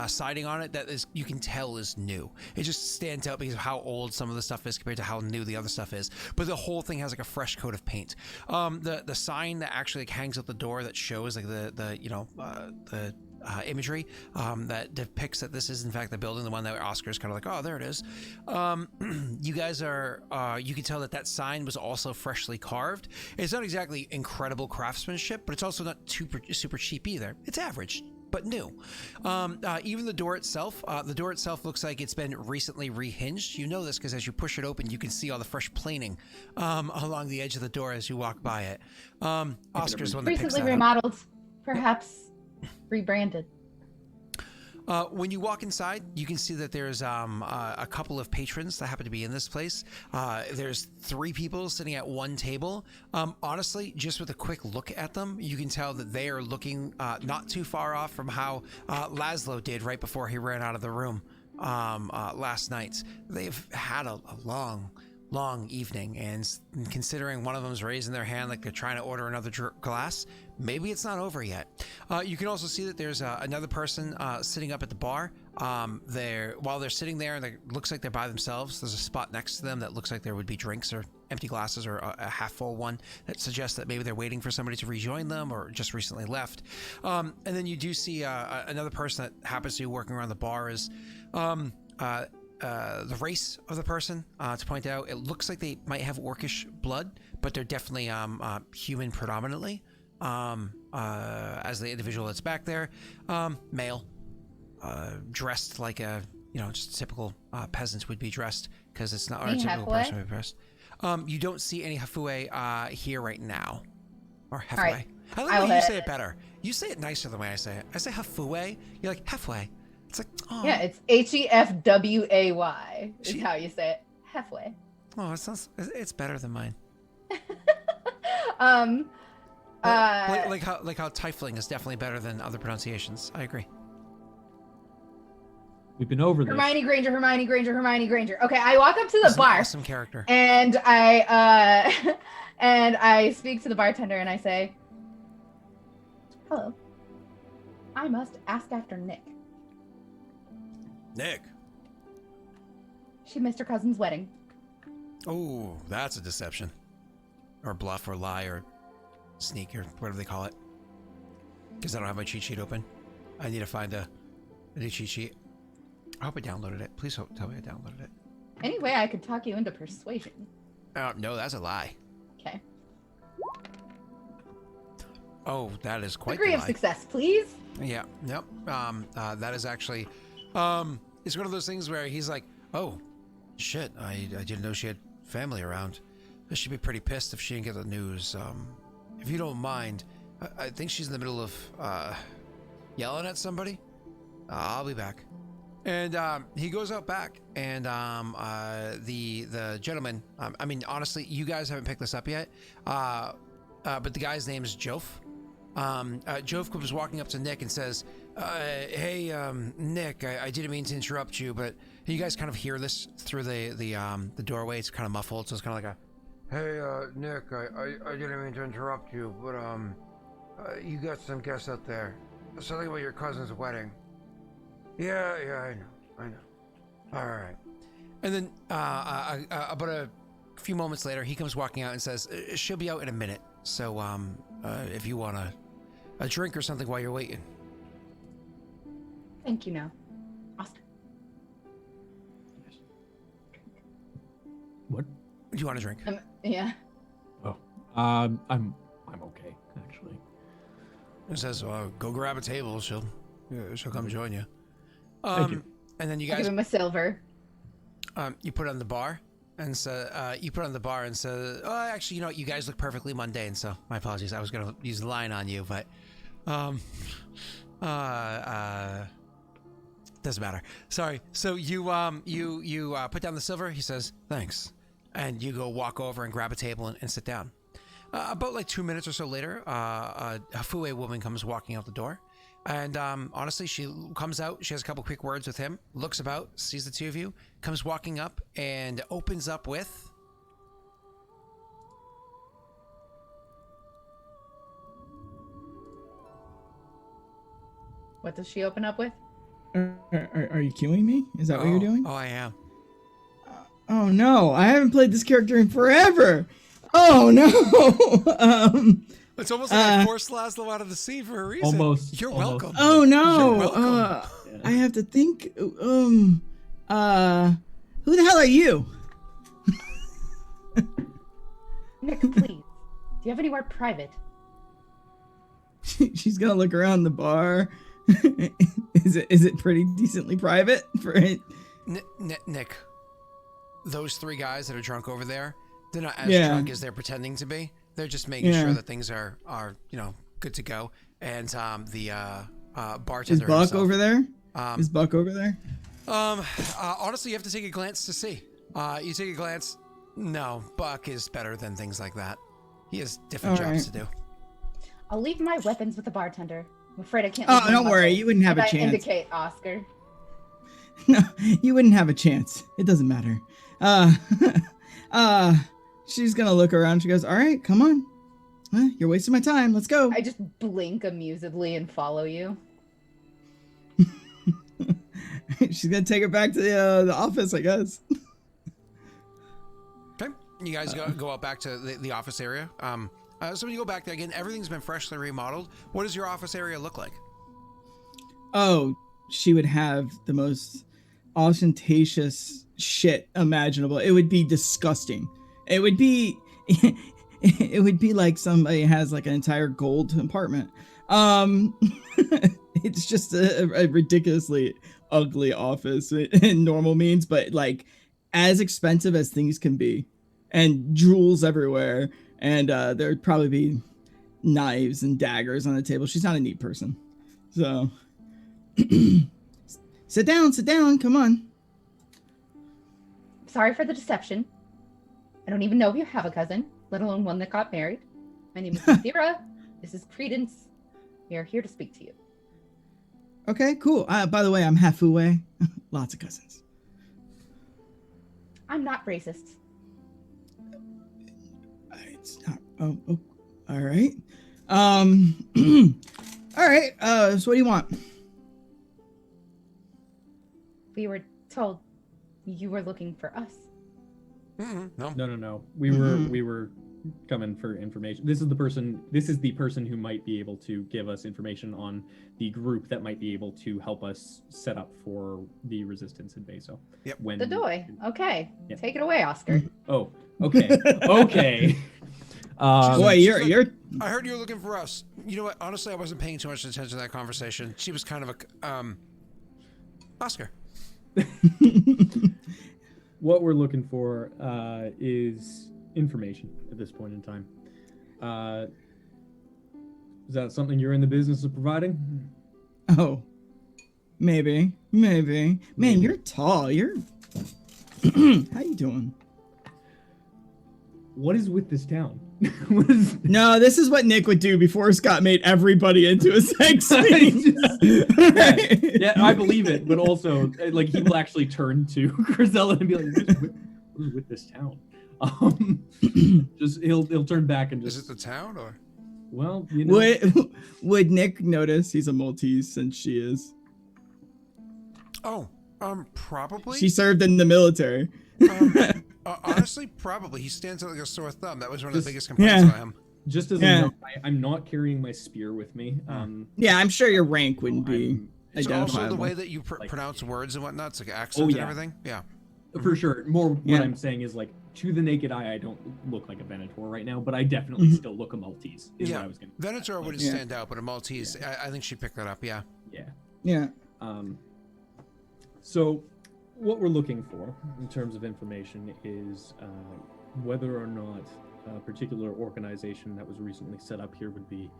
siding on it that is you can tell is new. It just stands out because of how old some of the stuff is compared to how new the other stuff is. But the whole thing has like a fresh coat of paint. The sign that actually like hangs out the door that shows like the imagery that depicts that this is in fact the building, the one that Oscar's kind of like, oh, there it is. You guys are, you can tell that sign was also freshly carved. It's not exactly incredible craftsmanship, but it's also not super cheap either. It's average, but new. Even the door itself looks like it's been recently rehinged. You know this because as you push it open, you can see all the fresh planing along the edge of the door as you walk by it. Oscar's the one that picks Recently that up. remodeled, perhaps rebranded. When you walk inside, you can see that there's a couple of patrons that happen to be in this place. There's 3 people sitting at one table. Honestly, just with a quick look at them, you can tell that they are looking not too far off from how Laszlo did right before he ran out of the room last night. They've had a long evening, and considering one of them's raising their hand like they're trying to order another glass, maybe it's not over yet. You can also see that there's another person sitting up at the bar. While they're sitting there, and it looks like they're by themselves, there's a spot next to them that looks like there would be drinks or empty glasses or a half full one that suggests that maybe they're waiting for somebody to rejoin them or just recently left. And then you do see another person that happens to be working around the bar is the race of the person, to point out, it looks like they might have orcish blood, but they're definitely human predominantly, as the individual that's back there. Male, dressed like a, just typical peasant would be dressed, because it's not, or a typical person would be dressed. You don't see any Hafue here right now. Or Hefue. Right. I like how you say it better. You say it nicer the way I say it. I say Hafue, you're like Hefue. It's like, oh. Yeah, it's Hefway is how you say it. Hefway. Oh, it's better than mine. Like how Tiefling is definitely better than other pronunciations. I agree. We've been over this. Hermione Granger. Okay, I walk up to the bar. Awesome character. And I speak to the bartender and I say, "Hello. I must ask after Nick. Nick. She missed her cousin's wedding." Oh, that's a deception. Or bluff or lie or sneak or whatever they call it. Because I don't have my cheat sheet open. I need to find a new cheat sheet. I hope I downloaded it. Please tell me I downloaded it. Anyway, I could talk you into persuasion. No, that's a lie. Okay. Oh, that is quite Degree the of lie. success, please. Yeah, yep. That is actually, it's one of those things where he's like, oh, shit, I didn't know she had family around. She'd be pretty pissed if she didn't get the news. If you don't mind, I think she's in the middle of, yelling at somebody. I'll be back. And he goes out back, and the gentleman, I mean, honestly, you guys haven't picked this up yet, but the guy's name is Jof. Jof comes walking up to Nick and says, hey, Nick, I didn't mean to interrupt you, but you guys kind of hear this through the doorway. It's kind of muffled, so it's kind of like a, hey, Nick, I didn't mean to interrupt you, but you got some guests out there. Something about your cousin's wedding. Yeah, I know. All right. And then about a few moments later, he comes walking out and says, she'll be out in a minute. So if you want a drink or something while you're waiting. Thank you now. Oscar. What? Do you want a drink? Yeah. Oh, I'm okay actually. He says, go grab a table. She'll come join you. Thank you. And then you I'll guys, give him a silver. you put on the bar, and so oh, actually, you know what? You guys look perfectly mundane. So my apologies. I was gonna use the line on you, but Doesn't matter. Sorry. So you put down the silver. He says thanks, and you go walk over and grab a table and sit down. About like 2 minutes or so later, a Fue woman comes walking out the door, and honestly, she comes out. She has a couple quick words with him. Looks about, sees the two of you, comes walking up, and opens up with. What does she open up with? Are you queuing me? Is that what you're doing? Oh, I am. Oh no, I haven't played this character in forever. Oh no. It's almost like I forced Laszlo out of the scene for a reason. Almost. You're almost. welcome. Oh no. You're welcome. I have to think. Who the hell are you? Nick, please. Do you have anywhere private? She's gonna look around the bar. Is it pretty decently private for it? Nick, those three guys that are drunk over there, they're not as drunk as they're pretending to be. They're just making sure that things are good to go. And the bartender Is Buck himself, over there? Is Buck over there? honestly, you have to take a glance to see. You take a glance. No, Buck is better than things like that. He has different jobs to do. I'll leave my weapons with the bartender. I'm afraid I can't. Oh, don't worry. You wouldn't have a I chance. indicate Oscar. No, you wouldn't have a chance. It doesn't matter. She's gonna look around. She goes, "All right, come on. You're wasting my time. Let's go." I just blink amusedly and follow you. She's gonna take it back to the office, I guess. Okay, you guys go out back to the office area. So when you go back there again, everything's been freshly remodeled. What does your office area look like? Oh, she would have the most ostentatious shit imaginable. It would be disgusting. It would be it would be like somebody has like an entire gold apartment. It's just a ridiculously ugly office in normal means, but like as expensive as things can be, and jewels everywhere, and there'd probably be knives and daggers on the table. She's not a neat person, so sit down, come on. Sorry for the deception. I don't even know if you have a cousin, let alone one that got married. My name is Zira. This is Credence. We are here to speak to you. Okay, cool. By the way, I'm half Fue. Lots of cousins. I'm not racist. It's not. Oh, all right. All right. So what do you want? We were told you were looking for us. No. No. We were coming for information. This is the person who might be able to give us information on the group that might be able to help us set up for the resistance in Beso. Yep. The Doi. Okay. Yeah. Take it away, Oscar. Oh, okay. Okay. Boy, you're. I heard you were looking for us. You know what? Honestly, I wasn't paying too much attention to that conversation. She was kind of a Oscar. What we're looking for is information at this point in time. Is that something you're in the business of providing? Oh, maybe. Man, you're tall. You're. How you doing? What is with this town? No, this is what Nick would do before Scott made everybody into a sex scene. Yeah, I believe it, but also, like, he will actually turn to Grisella and be like, what is with this town? Just he'll turn back and just. Is it the town or? Well, you know. Would Nick notice he's a Maltese since she is? Oh, probably. She served in the military. Honestly, probably. He stands out like a sore thumb. That was one of the biggest complaints about him. Just as a note, I'm not carrying my spear with me. Yeah, I'm sure your rank wouldn't be So identifiable. also the way that you pronounce words and whatnot, it's like accent and everything. Yeah. For sure. What I'm saying is, like, to the naked eye, I don't look like a Venator right now, but I definitely still look a Maltese. Is what I was gonna. Venator wouldn't stand out, but a Maltese, I think she'd pick that up. Yeah. Yeah. So, what we're looking for in terms of information is whether or not a particular organization that was recently set up here would be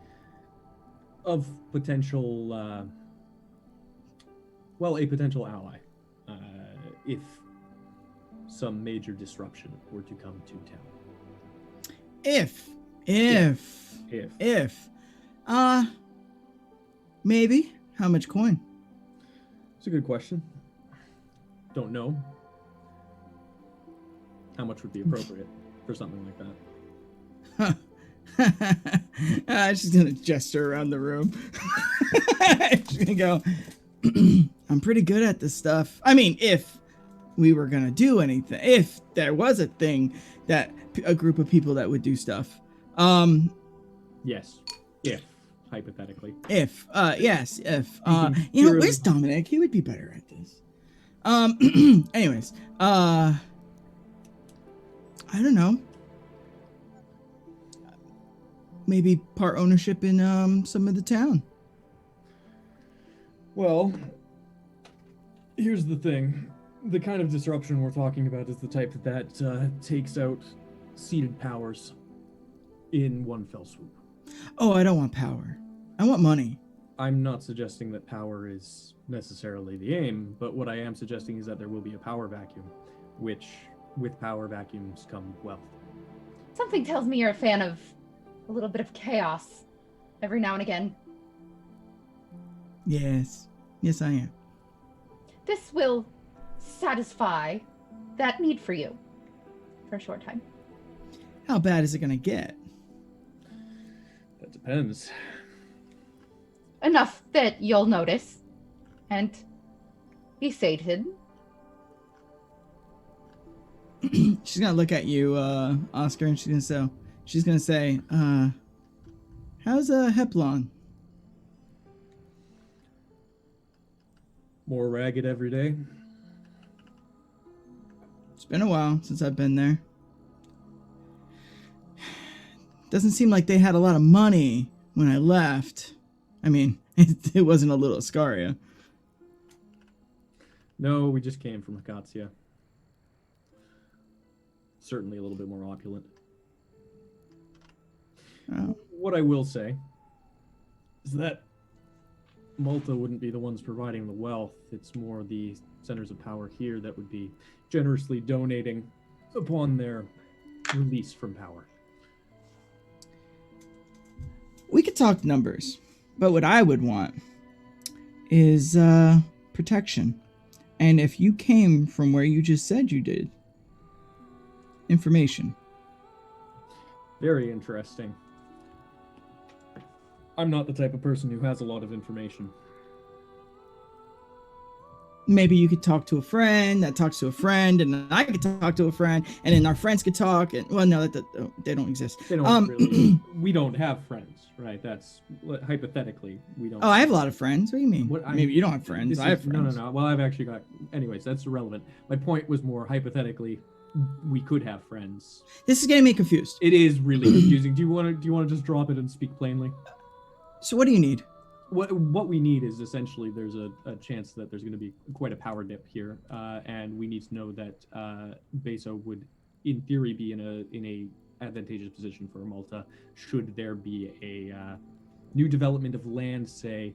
of potential, Well, a potential ally, if some major disruption were to come to town. If. Maybe. How much coin? It's a good question. Don't know. How much would be appropriate for something like that? She's gonna gesture around the room. She's gonna go, I'm pretty good at this stuff. I mean, if we were gonna do anything, if there was a thing that a group of people that would do stuff. Yes. If, hypothetically. Yes, if. Speaking You know, purely- where's Dominic? He would be better at this. Anyways, I don't know. Maybe part ownership in some of the town. Well, here's the thing. The kind of disruption we're talking about is the type that takes out seated powers in one fell swoop. Oh, I don't want power. I want money. I'm not suggesting that power is necessarily the aim, but what I am suggesting is that there will be a power vacuum, which, with power vacuums come wealth. Something tells me you're a fan of a little bit of chaos every now and again. Yes. Yes, I am. This will satisfy that need for you for a short time. How bad is it gonna get? That depends. Enough that you'll notice and be sated. She's gonna look at you, Oscar, and she's gonna say, how's Heplon? More ragged every day. It's been a while since I've been there. Doesn't seem like they had a lot of money when I left. I mean, it wasn't a little Ascaria. No, we just came from Hakatia. Certainly a little bit more opulent. Oh. What I will say is that Malta wouldn't be the ones providing the wealth. It's more the centers of power here that would be generously donating upon their release from power. We could talk numbers, but what I would want is protection. And if you came from where you just said you did, information. Very interesting. I'm not the type of person who has a lot of information. Maybe you could talk to a friend that talks to a friend, and then I could talk to a friend, and then our friends could talk. And well, no, they don't exist. They don't really. We don't have friends, right? That's hypothetically we don't. Oh, I have a lot of friends. What do you mean? Maybe you don't have friends. This I have is- friends. No. Well, I've actually got. Anyways, that's irrelevant. My point was more hypothetically, we could have friends. This is getting me confused. It is really confusing. Do you want to just drop it and speak plainly? So what do you need? What we need is essentially there's a chance that there's going to be quite a power dip here, and we need to know that Beso would, in theory, be in a advantageous position for Amulta should there be a new development of land, say,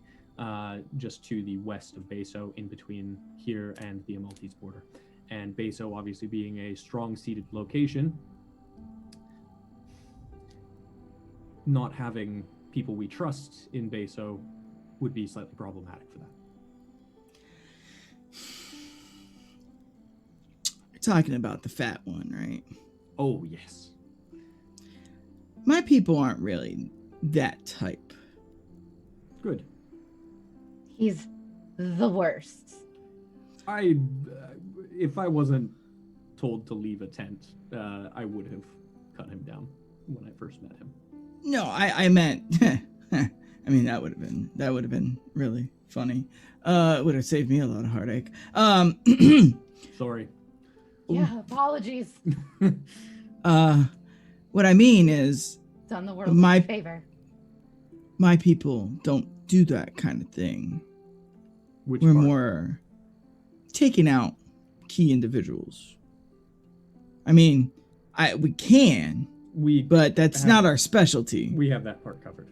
just to the west of Beso, in between here and the Amultese border. And Beso obviously being a strong seated location, not having people we trust in Beso would be slightly problematic for that. You're talking about the fat one, right? Oh, yes. My people aren't really that type. Good. He's the worst. If I wasn't told to leave a tent, I would have cut him down when I first met him. No, I meant. I mean, that would have been really funny. It would have saved me a lot of heartache. Sorry. Yeah, apologies. What I mean is, Done the world My- a favor. my people don't do that kind of thing. Which We're part? more taking out key individuals. I mean, we can, but that's not our specialty. We have that part covered.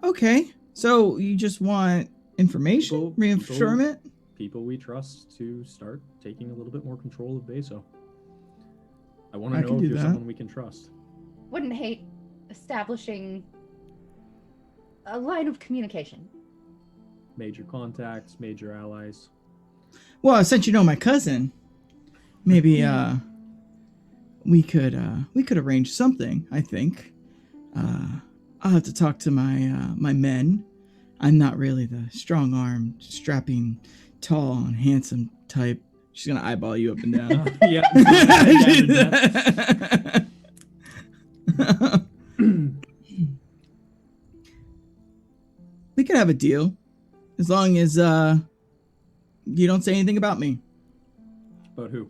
Okay, so you just want information, reassurance. People we trust to start taking a little bit more control of Beso. I want I to can know do if you're that. someone we can trust. Wouldn't hate establishing a line of communication. Major contacts, major allies. Well, since you know my cousin, maybe we could arrange something. I think I'll have to talk to my men. I'm not really the strong-armed, strapping, tall, and handsome type. She's gonna eyeball you up and down. Yeah. I gathered that. We could have a deal, as long as you don't say anything about me. About who?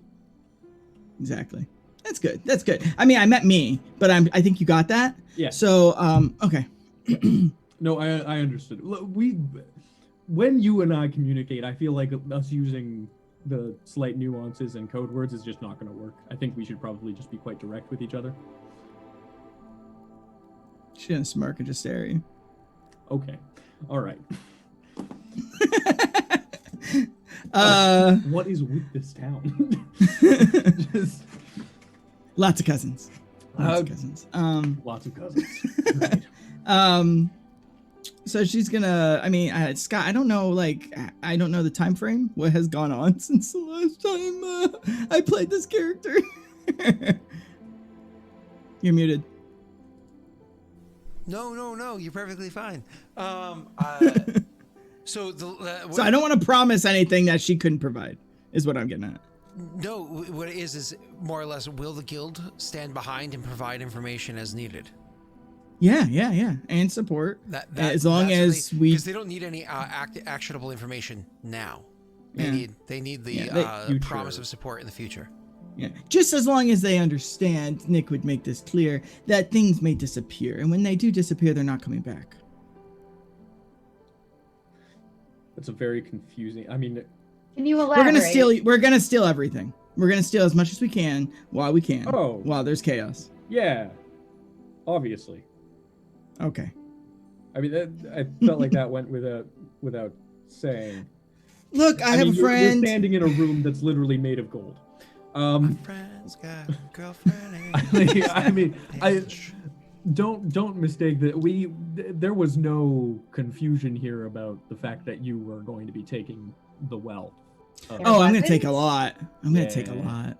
Exactly. That's good. That's good. I mean, I meant me, but I think you got that. Yeah. So okay. No, I understood. When you and I communicate, I feel like us using the slight nuances and code words is just not going to work. I think we should probably just be quite direct with each other. She's gonna smirk and just stare at you. Okay. All right. What is with this town? Just Lots of cousins. Lots of cousins. lots of cousins. Right. So she's gonna. I mean, Scott. I don't know. Like, I don't know the time frame. What has gone on since the last time I played this character? You're muted. No, you're perfectly fine. So So I don't want to promise anything that she couldn't provide. Is what I'm getting at. No, what it is more or less, will the guild stand behind and provide information as needed? Yeah, and support. As long as we, because they don't need any actionable information now. They need the promise of support in the future. Yeah, just as long as they understand, Nick would make this clear, that things may disappear, and when they do disappear, they're not coming back. That's a very confusing. I mean, Can you elaborate? We're gonna steal everything. We're gonna steal as much as we can while we can. Oh. While there's chaos. yeah, obviously. Okay. I mean, I felt like that went without saying. Look, I have mean, a friend. You're standing in a room that's literally made of gold. My friend's got a girlfriend. I mean, don't mistake that there was no confusion here about the fact that you were going to be taking the well. Oh, I'm gonna take a lot. I'm gonna Yeah. take a lot.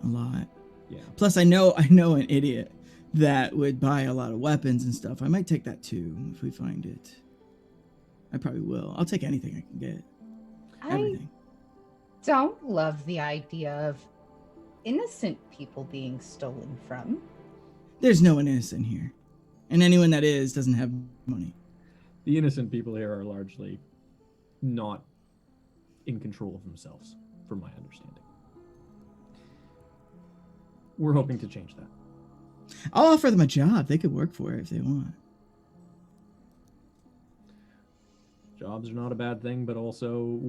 A lot. Yeah. Plus, I know an idiot that would buy a lot of weapons and stuff. I might take that too if we find it. I probably will. I'll take anything I can get. Everything. I don't love the idea of innocent people being stolen from. There's no one innocent here, and anyone that is doesn't have money. The innocent people here are largely not in control of themselves, from my understanding. We're hoping to change that. I'll offer them a job. They could work for it if they want. Jobs are not a bad thing, but also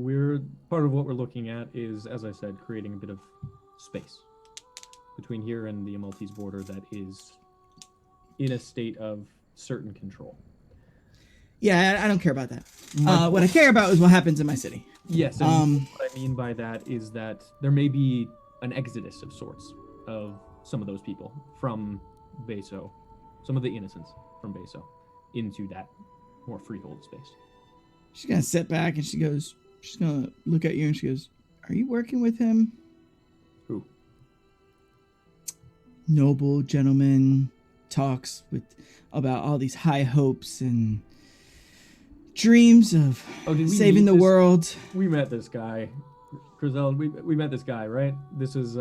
part of what we're looking at is, as I said, creating a bit of space between here and the Amultese border that is in a state of certain control. Yeah, I don't care about that. What I care about is what happens in my city. Yes, and what I mean by that is that there may be an exodus of sorts of some of those people from Beso, some of the innocents from Beso, into that more freehold space. She's gonna sit back and she's gonna look at you and she goes, "Are you working with him?" Who? Noble gentleman talks about all these high hopes and dreams of saving the world. We met this guy, Grizel. We met this guy, right? This is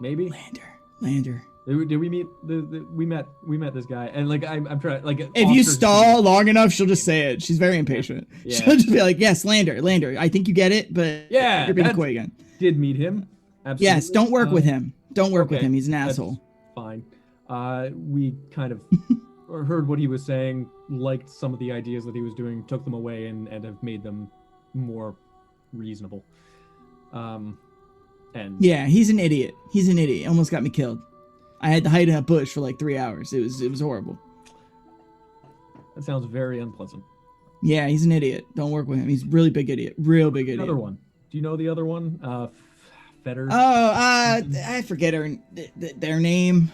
maybe Lander. Did we meet we met this guy, and like I'm trying, like, If you stall long enough, she'll just say it. She's very impatient. Yeah. She'll just be like, "Yes, Lander. I think you get it, but Yeah, you're being that's- coy again." did meet him. Absolutely. Yes, don't work with him. Don't work with okay, him. He's an that's asshole. Fine. We kind of heard what he was saying, liked some of the ideas that he was doing, took them away, and have made them more reasonable. And Yeah, he's an idiot. Almost got me killed. I had to hide in a bush for like 3 hours. It was horrible. That sounds very unpleasant. Yeah, he's an idiot. Don't work with him. He's a really big idiot. Real big idiot. Another one. Do you know the other one? Fetter. Oh, I forget their name.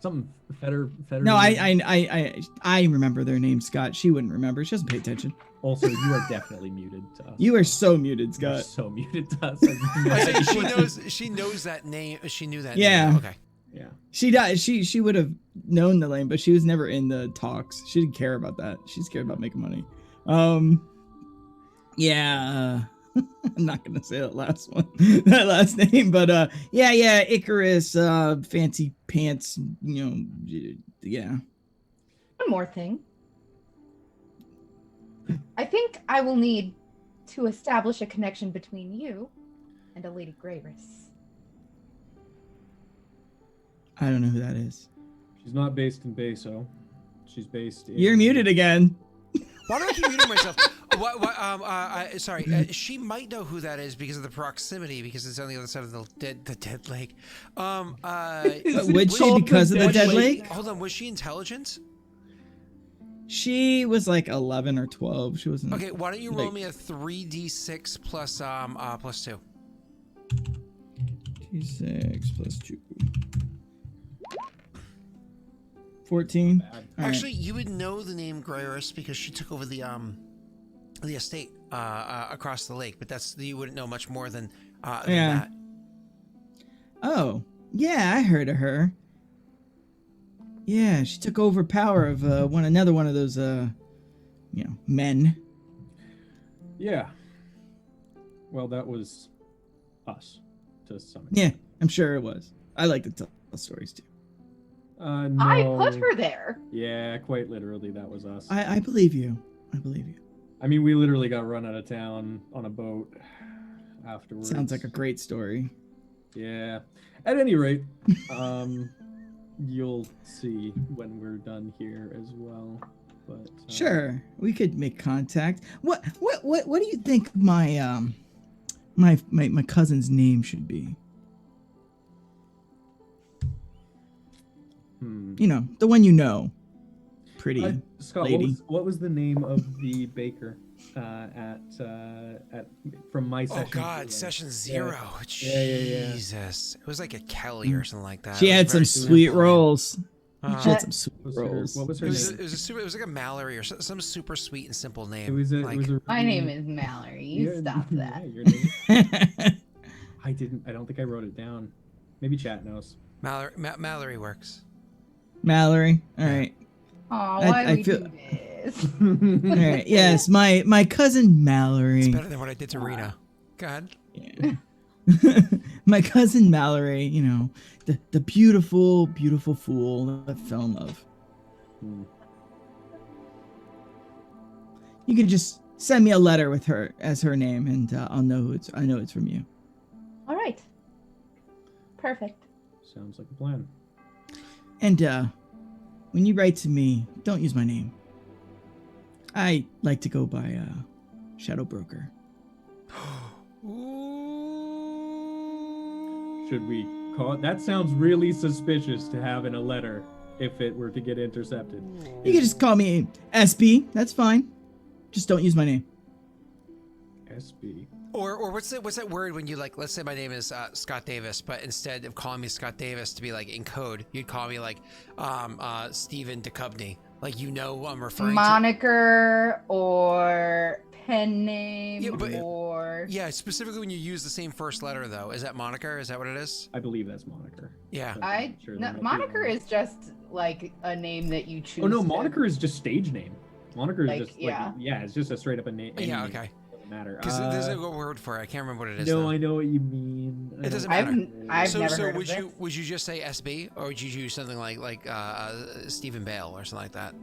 Something Fetter. No, I remember their name, Scott. She wouldn't remember. She doesn't pay attention. Also, you are definitely muted to us. You are so muted, You're Scott. so muted to us. She knows that name. She knew that. Yeah. Name. Okay. Yeah. She died. She would have known the name, but she was never in the talks. She didn't care about that. She's cared about making money. Yeah. I'm not gonna say that last one, that last name, but yeah, Icarus, fancy pants, yeah. One more thing. I think I will need to establish a connection between you and a Lady Grayrus. I don't know who that is. She's not based in Beso. She's based in... You're muted again. Why do I keep muting myself? Sorry. She might know who that is because of the proximity, because it's on the other side of the dead lake. Would she because of the dead lake? Hold on, was she intelligent? She was like 11 or 12. She wasn't. Okay, why don't you roll me a 3d6 plus 2? D6 plus 2. 14. Actually, you would know the name Grayrus because she took over the estate across the lake, but you wouldn't know much more than that. Oh, yeah, I heard of her. Yeah, she took over power of another one of those men. Yeah. Well, that was us to some extent. Yeah, I'm sure it was. I like to tell stories too. No. I put her there. Yeah, quite literally, that was us. I believe you. I believe you. I mean, we literally got run out of town on a boat afterwards. Sounds like a great story. Yeah. At any rate, you'll see when we're done here as well. But Sure, we could make contact. What do you think my my cousin's name should be? You know, the one you know. Pretty Scott, lady. what was the name of the baker from my session? Oh God, session 0. Yeah. Jesus, it was like a Kelly or something like that. She It had was some very sweet simple. rolls. She had some What sweet was her- rolls. what was her It was, name? it was like a Mallory or some super sweet and simple name. It was a My name is Mallory. You stop that. Your name. I don't think I wrote it down. Maybe chat knows. Mallory works. Mallory. All right. Aw, I why we feel- do this? All right. Yes, my cousin Mallory. It's better than what I did to Rena. God. Yeah. My cousin Mallory, you know, the beautiful, beautiful fool that fell in love. You can just send me a letter with her as her name, and I know it's from you. All right. Perfect. Sounds like a plan. And when you write to me, don't use my name. I like to go by Shadow Broker. Should we call it? That sounds really suspicious to have in a letter if it were to get intercepted. You can just call me SB. That's fine. Just don't use my name. SB. Or what's that word when you like? Let's say my name is Scott Davis, but instead of calling me Scott Davis to be like in code, you'd call me like Stephen Duchovny. Like who I'm referring Moniker or pen name Yeah, or to. Yeah, specifically when you use the same first letter though. Is that moniker? Is that what it is? I believe that's moniker. Yeah. But I'm sure there might be moniker one. is just like a name that you choose. Oh no, to- moniker is just stage name. Moniker is Like, just yeah. it's just a straight up a name. Yeah. Okay. Doesn't matter. Because there's a word for it. I can't remember what it is. No, though. I know what you mean. It doesn't I've matter. I've never heard would of you this. would you just say SB or would you use something like Stephen Bale or something like that?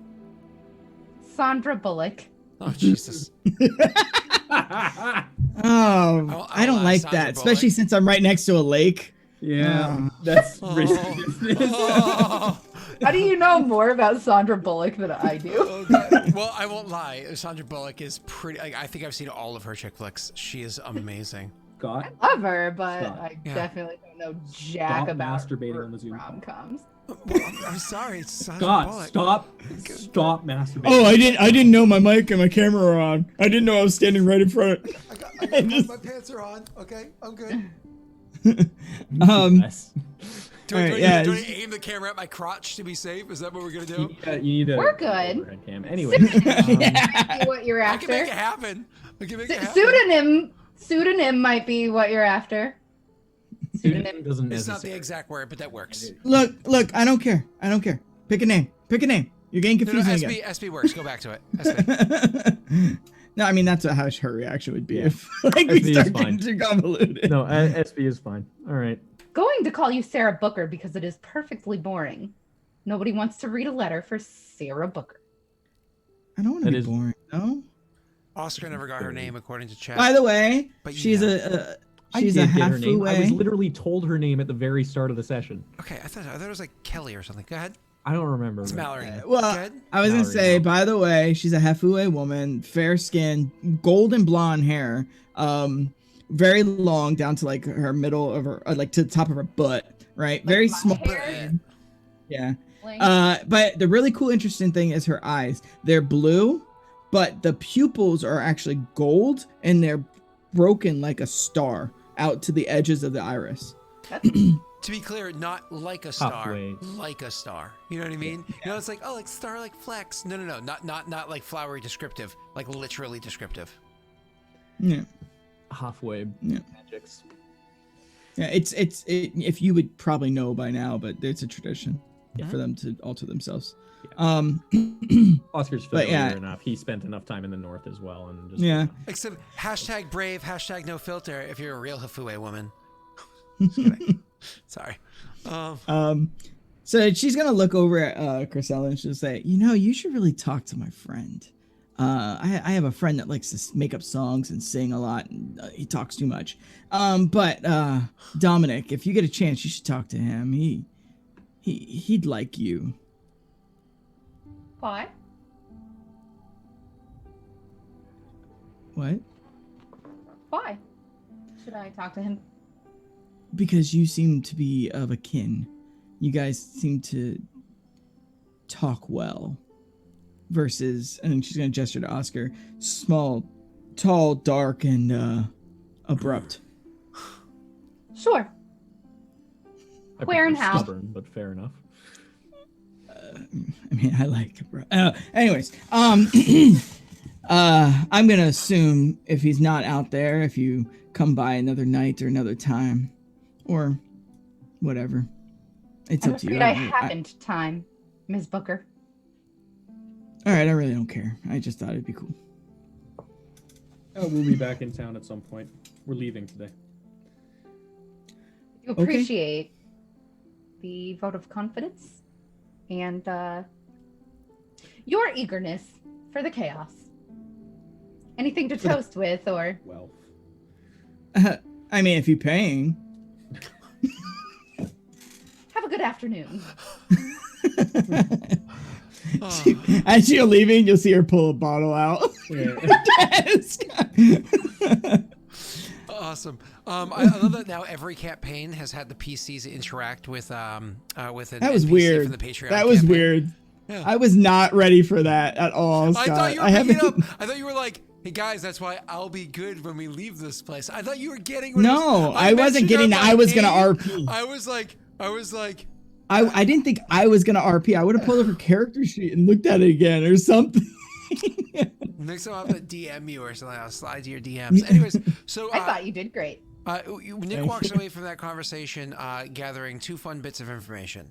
Sandra Bullock. Oh Jesus! Oh, I don't I'll like Sandra that, especially Bullock. since I'm right next to a lake. Yeah, that's Oh. ridiculous. Oh. How do you know more about Sandra Bullock than I do? Okay. Well, I won't lie. Sandra Bullock is pretty. I think I've seen all of her chick flicks. She is amazing. Scott, I love her, but Stop. I Yeah. definitely don't know jack Stop about masturbating on the Zoom call. rom-coms. Well, I'm sorry. It's Scott, stop masturbating. Oh, I didn't know my mic and my camera were on. I didn't know I was standing right in front. I got my pants are on. Okay, I'm good. Yes. Do All I right, yeah, aim the camera at my crotch to be safe? Is that what we're gonna do? You need a We're good. overhead cam. Anyway, Might be what you're I can make it after. happen. I can make it happen. Pseudonym might be what you're after. pseudonym doesn't It's not the necessarily. exact word, but that works. Look, I don't care. Pick a name. You're getting No, confusing SB, again. SB works. Go back to it. SB. No, I mean that's how her reaction would be if like we SB is start fine. getting too convoluted. No, SB is fine. All right. Going to call you Sarah Booker because it is perfectly boring. Nobody wants to read a letter for Sarah Booker. I don't want to That be is- boring. No. Oscar never got her name according to chat. By the way, But you she's know. she's a I did get half her name. I was away. literally told her name at the very start of the session. Okay, I thought it was like Kelly or something. Go ahead. I don't remember. It's Mallory. Well, Go ahead. I was gonna Mallory, say, no. by the way, she's a Hefue woman, fair skin, golden blonde hair, very long down to like her middle of her, like to the top of her butt, right? Very my small. hair? Yeah. Like, But the really cool, interesting thing is her eyes. They're blue, but the pupils are actually gold, and they're broken like a star out to the edges of the iris. To be clear, not like a star, Halfway. like a star. You know what I mean? You know, it's like, oh, like star, like flex. No, not like flowery descriptive, like literally descriptive. Yeah. Halfway Yeah. magics. Yeah, it's if you would probably know by now, but it's a tradition Yeah. for them to alter themselves. Yeah. Oscar's But familiar yeah. enough. He spent enough time in the north as well, and just Yeah. Except hashtag brave, hashtag no filter if you're a real Hefue woman. Just kidding. Sorry. So she's gonna look over at Chrisella and she'll say, you should really talk to my friend. I have a friend that likes to make up songs and sing a lot, and he talks too much. But Dominic, if you get a chance, you should talk to him. He'd like you. why? What? Why? Should I talk to him? Because you seem to be of a kin. You guys seem to talk well. Versus, and she's gonna gesture to Oscar, small, tall, dark, and abrupt. Sure. I Where and prefer how? Stubborn, but fair enough. I mean, I like abrupt. Anyways, I'm gonna assume if he's not out there, if you come by another night or another time, or whatever, it's I'm up to you. afraid I haven't time, Ms. Booker. All right, I really don't care. I just thought it'd be cool. Oh, we'll be back in town at some point. We're leaving today. I appreciate the vote of confidence and your eagerness for the chaos. Anything to toast with, or Wealth. I mean, if you're paying. have a good afternoon. As you're leaving, you'll see her pull a bottle out. Yeah. Awesome. I love that now every campaign has had the PCs interact with an That was NPC weird. from the Patreon That was campaign. weird. Yeah. I was not ready for that at all, Scott. I thought you were haven't- picking up. I thought you were like, hey guys, that's why I'll be good when we leave this place. I thought you were getting. What No, I wasn't getting that. I was gonna RP. I was like. I didn't think I was gonna RP. I would have pulled up her character sheet and looked at it again or something. Next time I'll have to DM you or something. I'll slide to your DMs. Anyways, so I thought you did great. Nick walks away from that conversation gathering two fun bits of information.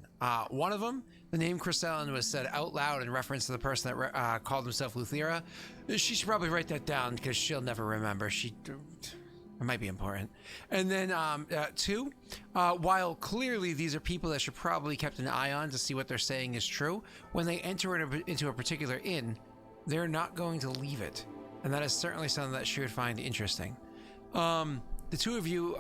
One of them, the name Chrisellen was said out loud in reference to the person that called himself Luthira. She should probably write that down because she'll never remember. It might be important. And then two, while clearly these are people that should probably kept an eye on to see what they're saying is true, when they enter into a particular inn, they're not going to leave it. And that is certainly something that she would find interesting. The two of you,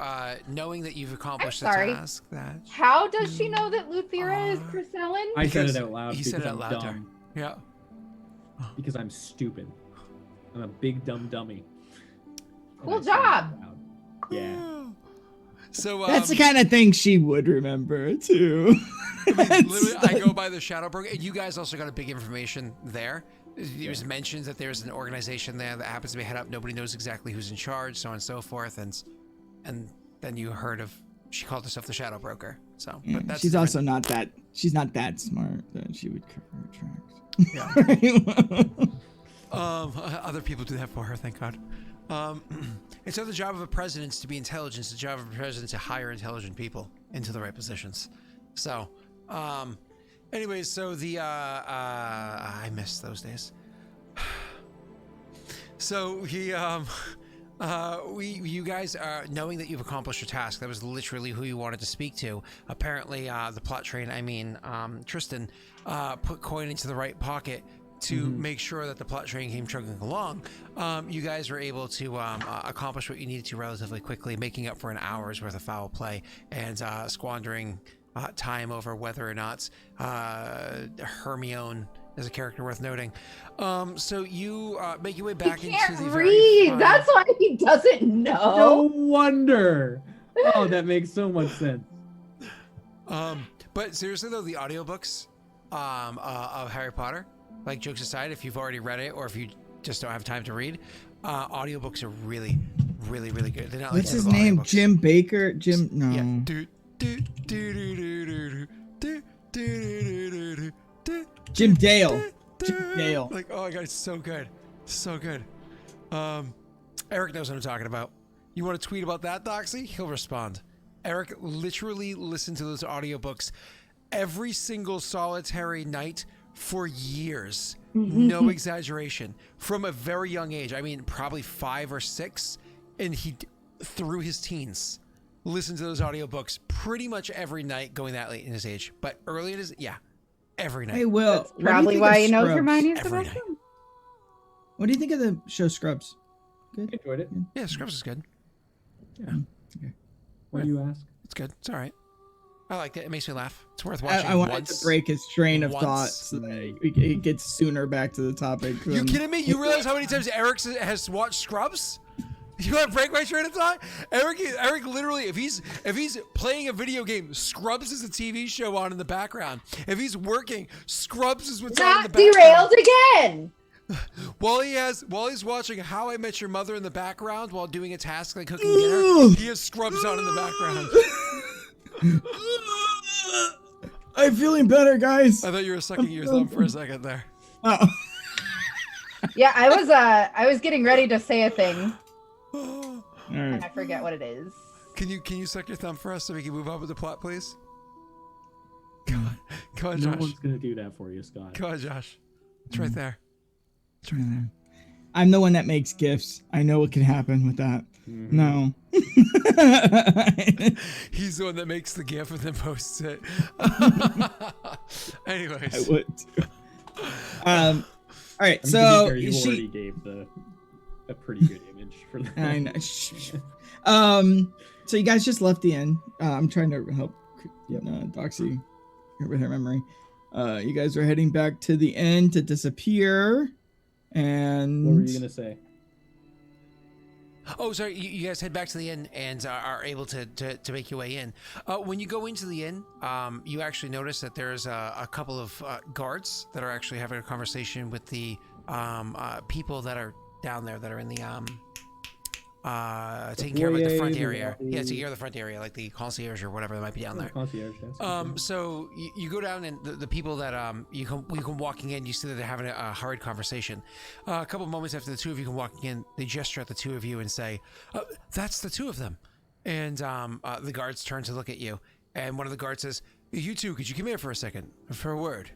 knowing that you've accomplished the sorry. task, that How does she know that Luthira is Chrisellen? I said Because it out loud. he because said it out I'm loud to her. dumb. yeah. Because I'm stupid. I'm a big dumb dummy. And Cool I said it out job. loud. Yeah. So That's the kind of thing she would remember too. literally, I go by the Shadow Broker. And you guys also got a big information there. It was mentioned that there's an organization there that happens to be head up. Nobody knows exactly who's in charge, so on and so forth. And then you heard of, she called herself the Shadow Broker. So, Yeah, but that's she's different. also not that. She's not that smart that she would cover her tracks. Other people do that for her, thank God. It's not the job of a president to be intelligent. It's the job of a president to hire intelligent people into the right positions. So, anyways, so the I miss those days. So you guys are knowing that you've accomplished your task. That was literally who you wanted to speak to. Apparently, the plot train, Tristan, put coin into the right pocket to make sure that the plot train came chugging along. You guys were able to accomplish what you needed to relatively quickly, making up for an hour's worth of foul play and squandering time over whether or not Hermione is a character worth noting. So you make your way back He into can't the read. That's why he doesn't No know. wonder. Oh, that makes so much sense. But seriously though, the audiobooks of Harry Potter, like jokes aside, if you've already read it or if you just don't have time to read, audiobooks are really, really, really good. They're not like What's his typical name? audiobooks. Jim Baker? Jim? No. Yeah. Jim Dale. Jim Dale. Like, oh my god, it's so good. So good. Eric knows what I'm talking about. You want to tweet about that, Doxy? He'll respond. Eric literally listened to those audiobooks every single solitary night for years. No exaggeration. From a very young age. I mean, probably 5 or 6. And he, through his teens, listened to those audiobooks pretty much every night going that late in his age. But early in his, every night. Hey, Will. That's what do you probably think why of he knows Scrubs? Hermione's the Every best night. one. What do you think of the show Scrubs? Good. Enjoyed it. Yeah, Scrubs is good. What do you ask? It's good. It's all right. I liked it. It makes me laugh. It's worth I watching wanted once. to break his train of once. thought so that it gets sooner back to the topic. You kidding me? You realize how many times Eric has watched Scrubs? You want to break my train of thought? Eric literally, if he's playing a video game, Scrubs is a TV show on in the background. If he's working, Scrubs is what's on in the Not background. derailed again. While he's watching How I Met Your Mother in the background while doing a task like cooking dinner, he has Scrubs on in the background. I'm feeling better, guys. I thought you were sucking your thumb for a second there. Oh. Yeah, I was getting ready to say a thing, All and right. I forget what it is. Can you suck your thumb for us so we can move on with the plot, please? Come on, No Josh. one's gonna do that for you, Scott. Come on, Josh. It's right there. I'm the one that makes gifts. I know what can happen with that. No. He's the one that makes the GIF and then posts it. Anyways. I would. All right, I mean, so to be fair, you she. already gave a pretty good image for that. I know. So you guys just left the inn. I'm trying to help Doxy with her memory. You guys are heading back to the inn to disappear. And What were you gonna say? Oh, sorry. You guys head back to the inn and are able to make your way in. When you go into the inn, you actually notice that there's a couple of guards that are actually having a conversation with the people that are down there that are in the taking care of like the front foyer, area. the Yeah, taking care of the front area, like the concierge or whatever that might be down there. Concierge, yes. So you go down and the people that you come walking in, you see that they're having a hurried conversation. A couple moments after the two of you come walking in, they gesture at the two of you and say, "That's the two of them." And the guards turn to look at you, and one of the guards says, "You two, could you come here for a second for a word?"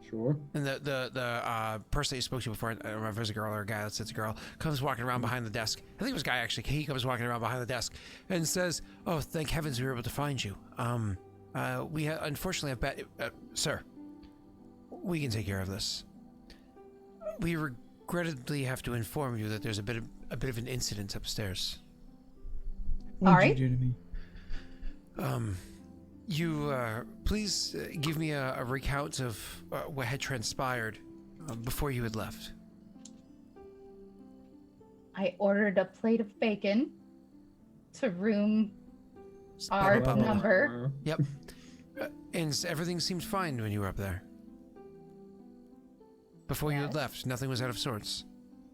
Sure. And the person that you spoke to before, I don't remember if it was a girl or a guy, it's a girl, comes walking around behind the desk. I think it was a guy actually. He comes walking around behind the desk and says, "Oh, thank heavens we were able to find you. We unfortunately have bad, sir. We can take care of this. We regrettably have to inform you that there's a bit of an incident upstairs. What All did right. you do to me? You please give me a recount of what had transpired before you had left." I ordered a plate of bacon to room our Bubble. number. Yep. And everything seemed fine when you were up there. Before you had Yes. left, nothing was out of sorts.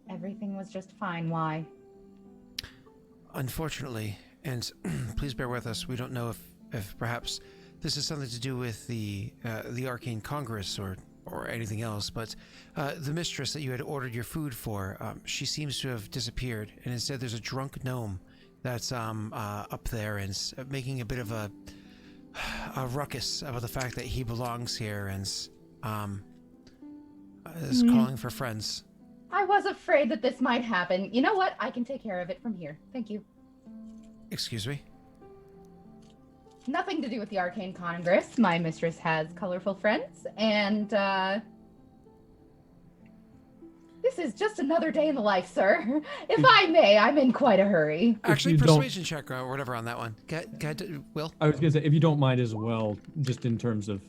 Everything was just fine. Why? Unfortunately, and please bear with us, we don't know if perhaps this is something to do with the Arcane Congress or anything else, but the mistress that you had ordered your food for, she seems to have disappeared, and instead there's a drunk gnome that's up there and making a bit of a ruckus about the fact that he belongs here and is calling for friends. I was afraid that this might happen. You know what? I can take care of it from here. Thank you. Excuse me? Nothing to do with the Arcane Congress. My mistress has colorful friends, and this is just another day in the life, sir. If I may, I'm in quite a hurry. Actually, you don't- persuasion check or whatever on that one. Will? I was gonna say, if you don't mind as well, just in terms of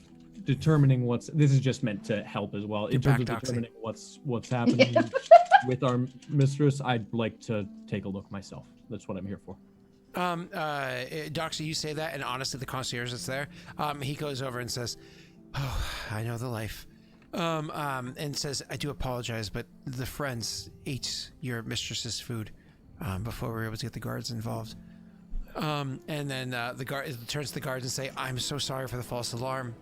determining this is just meant to help as well. In terms of backdoxing. determining what's happening with our mistress, I'd like to take a look myself. That's what I'm here for. Doxy, you say that, and honestly, the concierge that's there, he goes over and says, "Oh, I know the life," and says, "I do apologize, but the friends ate your mistress's food before we were able to get the guards involved." And then the guard turns to the guards and say, "I'm so sorry for the false alarm.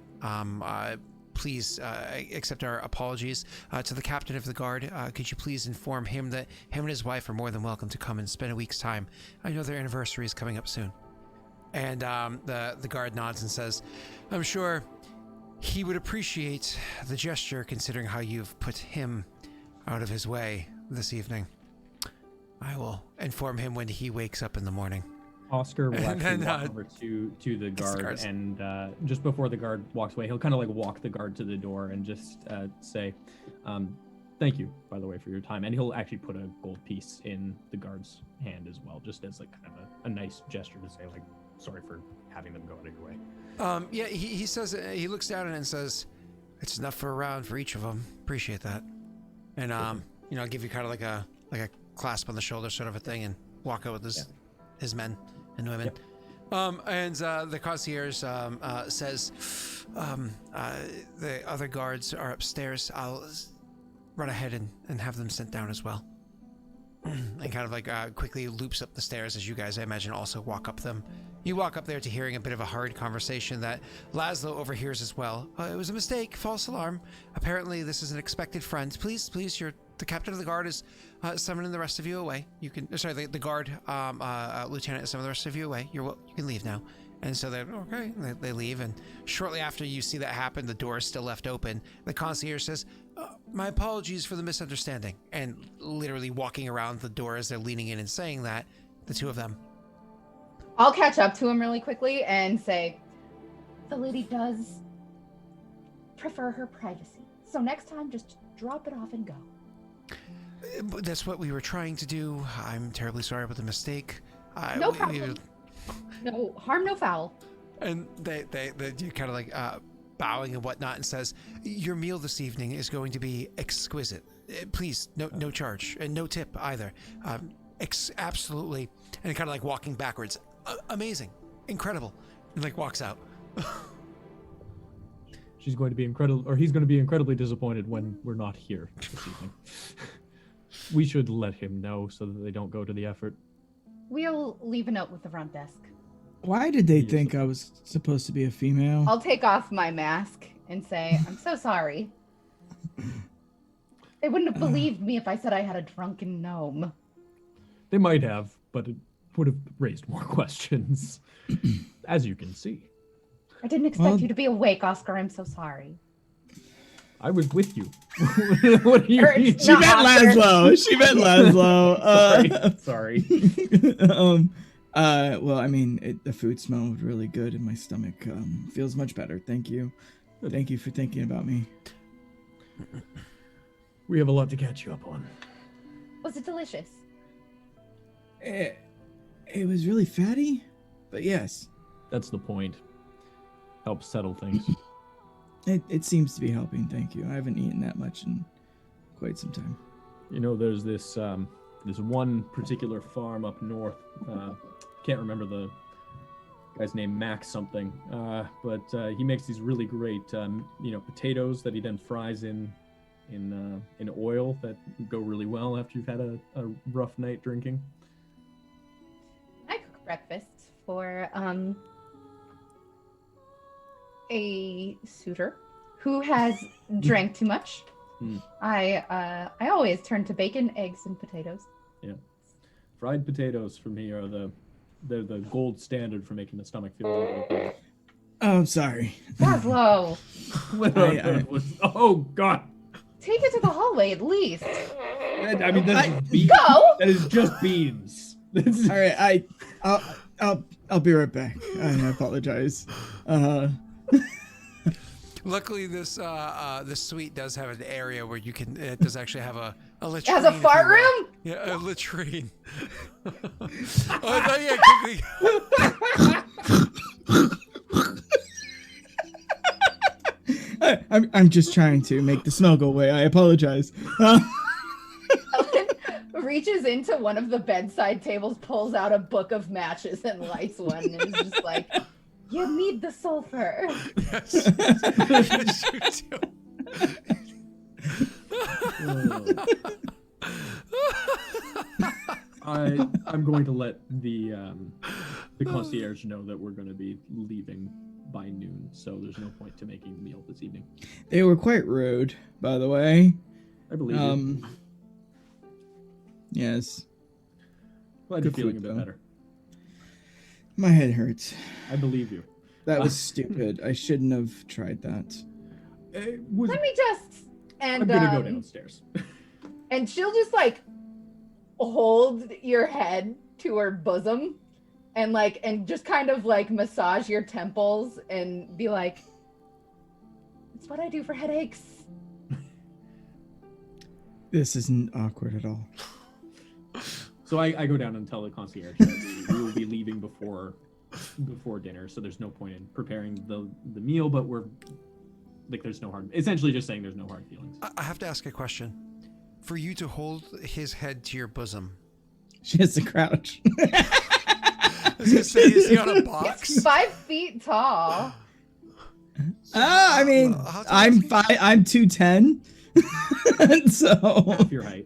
Please accept our apologies. To the captain of the guard, could you please inform him that him and his wife are more than welcome to come and spend a week's time. I know their anniversary is coming up soon." And the guard nods and says, "I'm sure he would appreciate the gesture considering how you've put him out of his way this evening. I will inform him when he wakes up in the morning." Oscar will And actually then, walk over to the guard, guards. and just before the guard walks away, he'll kind of like walk the guard to the door and just say, "Thank you, by the way, for your time." And he'll actually put a gold piece in the guard's hand as well, just as like kind of a nice gesture to say like, "Sorry for having them go out of your way." Yeah, he says, he looks down and says, "It's enough for a round for each of them. Appreciate that." And give you kind of like a clasp on the shoulder sort of a thing, and walk out with his men and women. And the concierge says, "The other guards are upstairs. I'll run ahead and have them sent down as well." And kind of like quickly loops up the stairs as you guys, I imagine, also walk up them. You walk up there to hearing a bit of a hard conversation that Laszlo overhears as well. "It was a mistake, false alarm. Apparently this is an expected friend. Please, the captain of the guard is summoning the rest of you away. You can, the guard lieutenant is summoning the rest of you away. You can leave now." And so they're okay. They leave, and shortly after you see that happen, the door is still left open. The concierge says, "My apologies for the misunderstanding," and literally walking around the door as they're leaning in and saying that, the two of them. I'll catch up to him really quickly and say, "The lady does prefer her privacy. So next time, just drop it off and go." That's what we were trying to do. I'm terribly sorry about the mistake. No problem. No harm, no foul. And they you kind of like bowing and whatnot, and says, "Your meal this evening is going to be exquisite. Please, no charge and no tip either. Absolutely." And kind of like walking backwards. Amazing, incredible, and like walks out. She's going to be incredible, or he's going to be incredibly disappointed when we're not here this evening. We should let him know so that they don't go to the effort. We'll leave a note with the front desk. Why did they think I was supposed to be a female? I'll take off my mask and say, "I'm so sorry. They wouldn't have believed me if I said I had a drunken gnome." They might have, but it would have raised more questions, as you can see. I didn't expect you to be awake, Oscar. I'm so sorry. I was with you. What do you Or mean? it's She not meant Oscar. Laszlo. She meant Laszlo. Sorry. Well, I mean, the food smelled really good in my stomach. Feels much better. Thank you. Thank you for thinking about me. We have a lot to catch you up on. Was it delicious? It was really fatty, but yes. That's the point. Help settle things. It seems to be helping, thank you. I haven't eaten that much in quite some time. You know, there's this one particular farm up north. can't remember the guy's name, Max something, but he makes these really great, potatoes that he then fries in oil that go really well after you've had a rough night drinking. I cook breakfast for a suitor who has drank too much. I always turn to bacon, eggs, and potatoes. Yeah, fried potatoes for me are they're the gold standard for making the stomach feel a little bit better. Oh, I'm sorry. Laszlo, Oh God! take it to the hallway at least. I mean, that's beans. Go! That is just beans. All right, I'll be right back. I apologize. Luckily, this suite does have an area where you can. It does actually have a latrine. It has a if fart you will. room? Yeah, a latrine. Oh, I thought I'm just trying to make the smell go away. I apologize. Ellen reaches into one of the bedside tables, pulls out a book of matches, and lights one, and is just like, "You need the sulfur." Yes. Yes, you do. I'm going to let the concierge know that we're going to be leaving by noon, so there's no point to making a meal this evening. They were quite rude, by the way. I believe you. Yes. Glad you're good feeling food, a bit though. better. My head hurts. I believe you. That was stupid. I shouldn't have tried that. Let me just I'm gonna go downstairs. and she'll just like hold your head to her bosom and just kind of like massage your temples and be like, "It's what I do for headaches." This isn't awkward at all. So I go down and tell the concierge that we will be leaving before dinner, so there's no point in preparing the meal, but there's no hard, essentially just saying there's no hard feelings. I have to ask a question. For you to hold his head to your bosom, She has to crouch. I was gonna say, is he on a box? He's 5 feet tall. I mean, how tall I'm is he? I'm 210. So Half your height.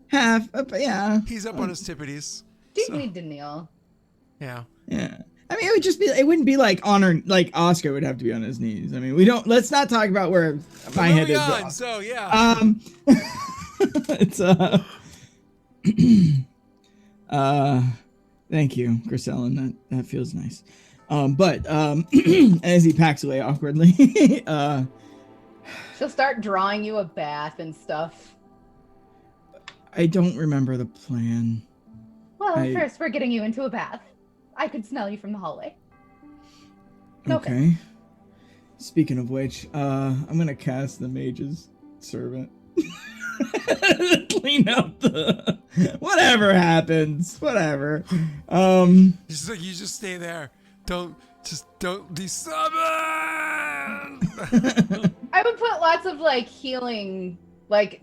half, but yeah. He's up on his tippities. Do So, need to kneel. yeah. Yeah. I mean, it wouldn't be like like Oscar would have to be on his knees. I mean, let's not talk about where my head Moving is. on, so yeah. It's thank you, Griselin. That feels nice. But as he packs away awkwardly, She'll start drawing you a bath and stuff. I don't remember the plan. Well, I- first we're getting you into a bath. I could smell you from the hallway. No Okay. Speaking of which, I'm gonna cast the Mage's Servant. Clean up the whatever happens. Whatever. Just like you just stay there. Don't be stubborn. I would put lots of like healing, like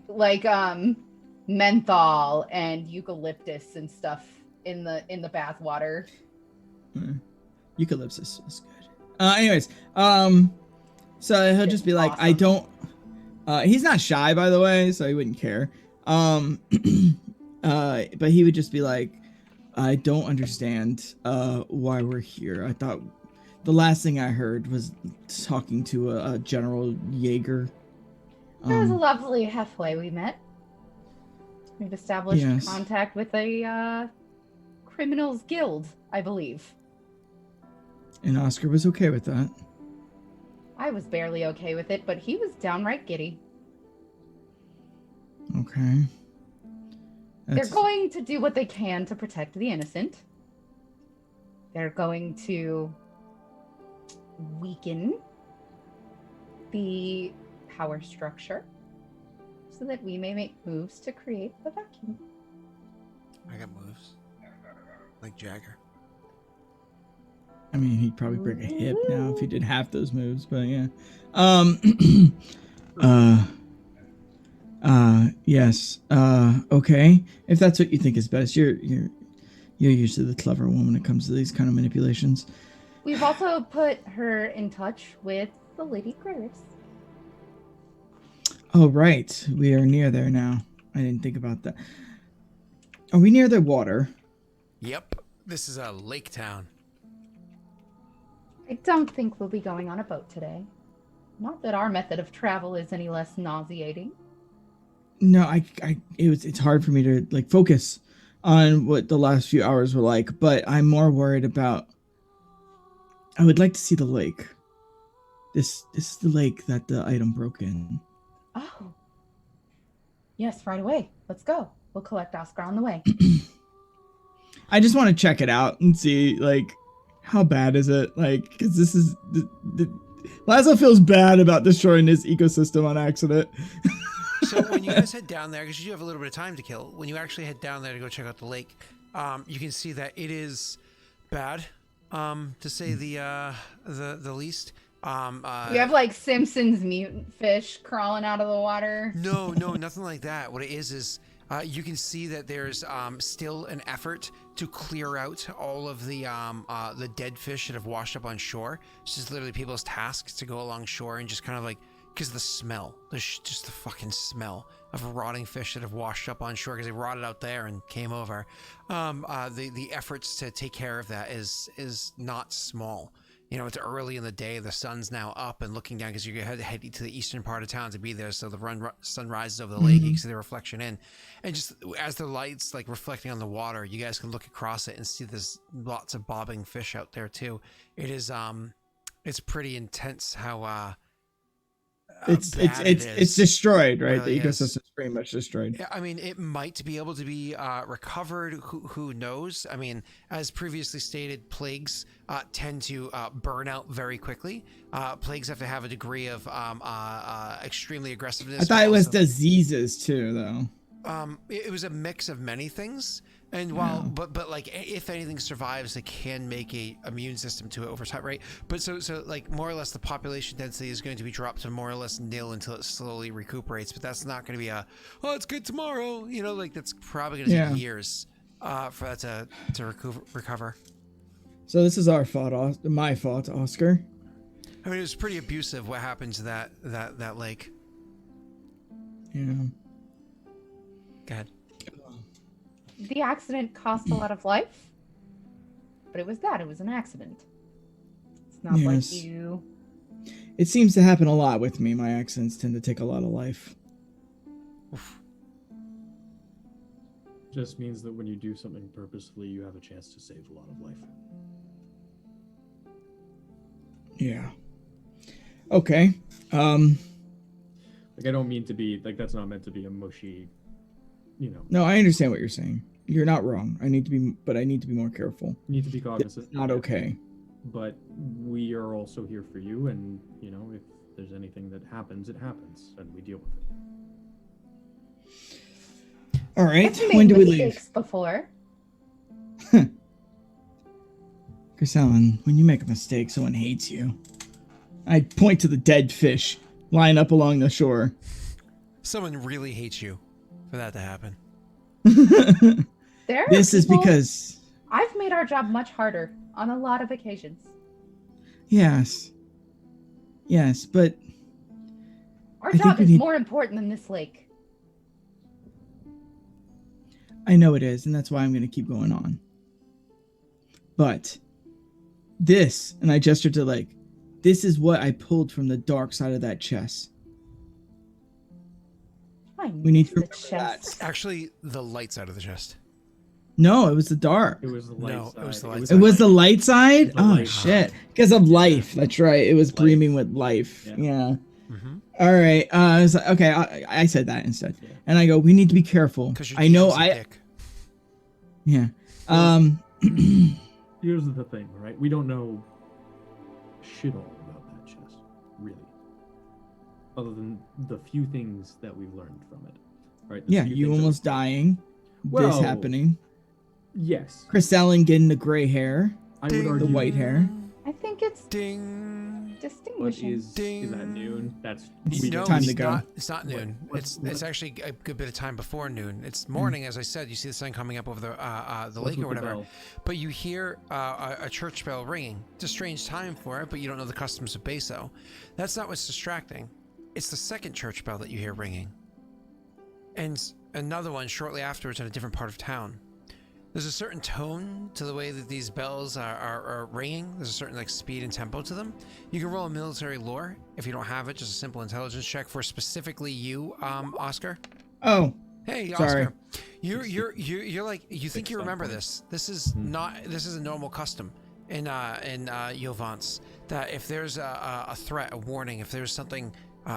menthol and eucalyptus and stuff in the bath water. Eucalyptus is good. Anyways, so he'll just be like, Awesome. I don't. He's not shy, by the way, so he wouldn't care. But he would just be like, I don't understand why we're here. I thought the last thing I heard was talking to a General Jaeger. It was a lovely halfway we met. We've established Yes. contact with a criminals guild, I believe. And Oscar was okay with that. I was barely okay with it, but he was downright giddy. Okay. They're going to do what they can to protect the innocent. They're going to weaken the power structure so that we may make moves to create the vacuum. I got moves. Like Jagger. I mean, he'd probably break a hip now if he did half those moves, but yeah. Yes. Okay. If that's what you think is best, you're You're usually the clever one when it comes to these kind of manipulations. We've also put her in touch with the Lady Grace. Oh, right. We are near there now. I didn't think about that. Are we near the water? Yep. This is a lake town. I don't think we'll be going on a boat today. Not that our method of travel is any less nauseating. No, it's hard for me to like focus on what the last few hours were like, but I'm more worried about. I would like to see the lake. This is the lake that the item broke in. Oh. Yes, right away. Let's go. We'll collect Oscar on the way. I just want to check it out and see, like, how bad is it? Like, because this is... Lazo feels bad about destroying his ecosystem on accident. So when you guys head down there, because you do have a little bit of time to kill, when you actually head down there to go check out the lake, you can see that it is bad, to say the least. You have like Simpsons mutant fish crawling out of the water. No, nothing like that. What it is you can see that there's still an effort to clear out all of the dead fish that have washed up on shore. It's just literally people's tasks to go along shore and just kind of like, because of the smell, just the fucking smell of rotting fish that have washed up on shore because they rotted out there and came over. The efforts to take care of that is not small. You know, it's early in the day. The sun's now up and looking down because you're heading to the eastern part of town to be there. So the sun rises over the lake. You can see the reflection in. And just as the light's like reflecting on the water, you guys can look across it and see there's lots of bobbing fish out there too. It is, it's pretty intense how, it's destroyed, right? Really the ecosystem's pretty much destroyed. Yeah, I mean, it might be able to be recovered. Who knows? I mean, as previously stated, plagues tend to burn out very quickly. Plagues have to have a degree of extremely aggressiveness. I thought it was diseases too, though. It was a mix of many things. And while, but like, if anything survives, they can make a immune system to it over time, right? But so like more or less the population density is going to be dropped to more or less nil until it slowly recuperates. But that's not going to be it's good tomorrow. You know, like that's probably going to take years for that to recover. So this is our fault, my fault, Oscar. I mean, it was pretty abusive what happened to that lake. Yeah. Go ahead. The accident cost a lot of life, but it was that. It was an accident. It's not like you... It seems to happen a lot with me. My accidents tend to take a lot of life. Just means that when you do something purposefully, you have a chance to save a lot of life. Yeah. Okay. Like, I don't mean to be, like, that's not meant to be a mushy, you know. No, I understand what you're saying. You're not wrong. I need to be more careful. You need to be cognizant. It's not okay. But we are also here for you, and, you know, if there's anything that happens, it happens, and we deal with it. All right. I've made When do we leave? mistakes before. Chris Allen, when you make a mistake, someone hates you. I point to the dead fish lying up along the shore. Someone really hates you for that to happen. This is because I've made our job much harder on a lot of occasions. Yes, but Our I think job we is need- more important than this lake. I know it is, and that's why I'm going to keep going on. But this, and I gestured to like, this is what I pulled from the dark side of that chest. We need to the remember that. chest. Actually, the light side of the chest. No, it was the dark. It was the light No, side. it was the light It side. was the light side? The Oh, light shit. Because of life. That's right. It was brimming with life. Yeah. Mm-hmm. All right. I was like, okay, I said that instead. Yeah. And I go, we need to be careful. I know Yeah. Here's the thing, right? We don't know shit all about that chest, really. Other than the few things that we've learned from it, right? The Yeah, few you things that- almost dying. This Well, happening. Yes. Chris Allen getting the gray hair. I would argue The white hair. I think it's Ding. What distinguishing. is that noon? That's No, Time it's to go. not. It's not noon. It's actually a good bit of time before noon. It's morning, as I said. You see the sun coming up over the what's lake with or the whatever. bell? But you hear a church bell ringing. It's a strange time for it, but you don't know the customs of Beso. That's not what's distracting. It's the second church bell that you hear ringing, and another one shortly afterwards in a different part of town. There's a certain tone to the way that these bells are ringing. There's a certain like speed and tempo to them. You can roll a military lore if you don't have it. Just a simple intelligence check for specifically you, Oscar. Oh, Hey, Sorry. Oscar. You're like you think you remember this. This is a normal custom in Yovance, that if there's a threat, a warning, if there's something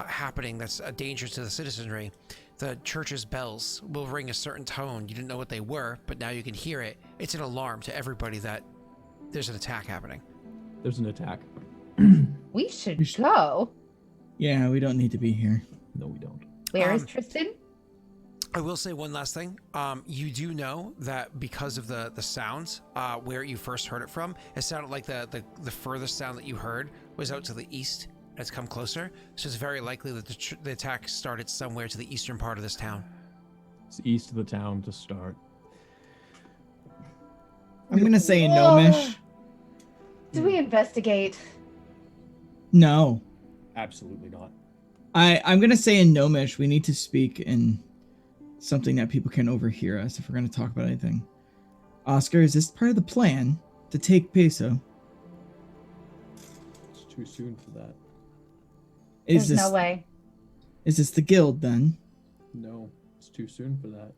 happening that's a danger to the citizenry, the church's bells will ring a certain tone. You didn't know what they were, but now you can hear it. It's an alarm to everybody that there's an attack happening. There's an attack. We should go. yeah, we don't need to be here. No, we don't. Where is Tristan? I will say one last thing. You do know that because of the sounds, where you first heard it from, it sounded like the furthest sound that you heard was out to the east. It's come closer, so it's very likely that the attack started somewhere to the eastern part of this town. It's east of the town to start. I'm gonna say gnomish. Do we investigate? No, Absolutely not. I'm gonna say in gnomish. We need to speak in something that people can overhear us if we're gonna talk about anything. Oscar, is this part of the plan to take Peso? It's too soon for that. Is There's this no way. Is this the guild then? No, it's too soon for that.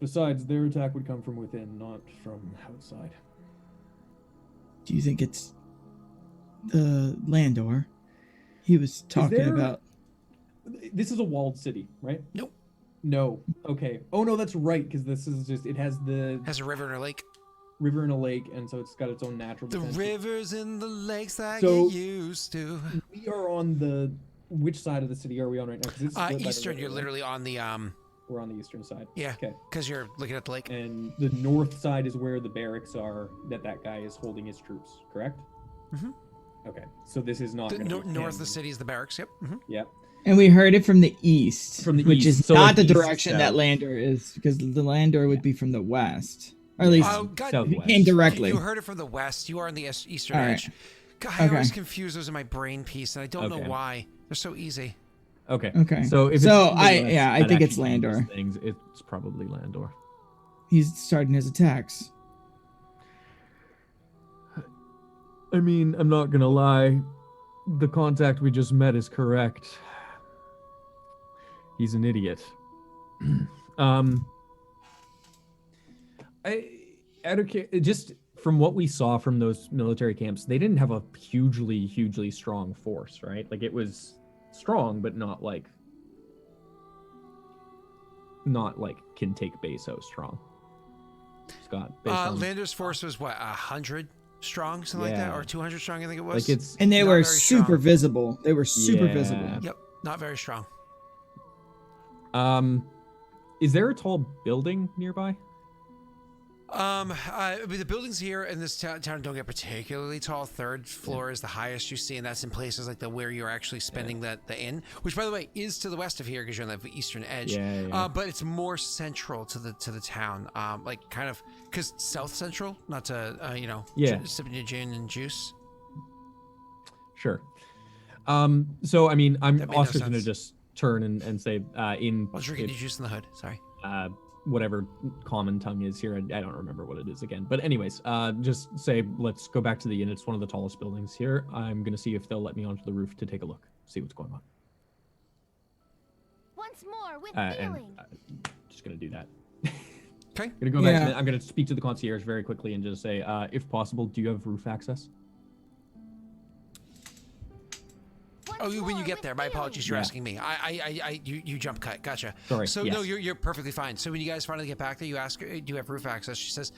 Besides, their attack would come from within, not from outside. Do you think it's the Landor? He was talking there- about. This is a walled city, right? Nope. No. Okay. Oh no, that's right. Because this is it has the Has a river and a lake. river and a lake, and so it's got its own natural The defense. rivers and the lakes that So- you used to. We are on which side of the city are we on right now? 'Cause it's split by the Eastern. river, You're right? literally on the We're on the eastern side. yeah, Okay. because you're looking at the lake. And the north side is where the barracks are that guy is holding his troops, correct? Mhm. Okay. So this is not The gonna be north of him. the city is the barracks. Yep. Yep. And we heard it from the east, From the which east, is so not like the east, direction that south. Landor is, because the Landor would be from the west, or at least Oh, God. Southwest. indirectly. You heard it from the west. You are on the eastern All right. edge. God, I Okay. always confuse those in my brain piece, and I don't know Okay. why. They're so easy. Okay. Okay. So if So it's from the I- west, yeah, I that think it's actually changes Landor. Things. It's probably Landor. He's starting his attacks. I mean, I'm not gonna lie. The contact we just met is correct. He's an idiot. Just from what we saw from those military camps, they didn't have a hugely strong force, right? Like it was strong, but not like can take base so strong. Scott, based on, Lander's force was what, 100 strong, something like that, Yeah. or 200 strong, I think it was. like it's And they Not were very super strong. visible. They were super Yeah. visible. Yep, not very strong. Is there a tall building nearby? The buildings here in this town don't get particularly tall. Third floor is the highest you see, and that's in places like where you're actually spending the inn, which by the way is to the west of here because you're on the eastern edge. Yeah. But it's more central to the town, like kind of because south central, not to Yeah. sipping your gin and juice. Sure. So I mean, That made no Oscar's gonna sense. just turn and say in I was drinking your juice in the hood. Sorry. whatever common tongue is here. I don't remember what it is again. But anyways, just say let's go back to the inn. It's one of the tallest buildings here. I'm gonna see if they'll let me onto the roof to take a look, see what's going on. Once more with And feeling. just gonna do that. Okay. Gonna go back. Yeah. I'm gonna speak to the concierge very quickly and just say, if possible, do you have roof access? Once Oh, when more you get with there, my feeling. apologies. You're Yeah. asking me. You jump cut. Gotcha. Sorry, So no, yes. you're perfectly fine. So when you guys finally get back there, you ask her, "Do you have roof access?" She says,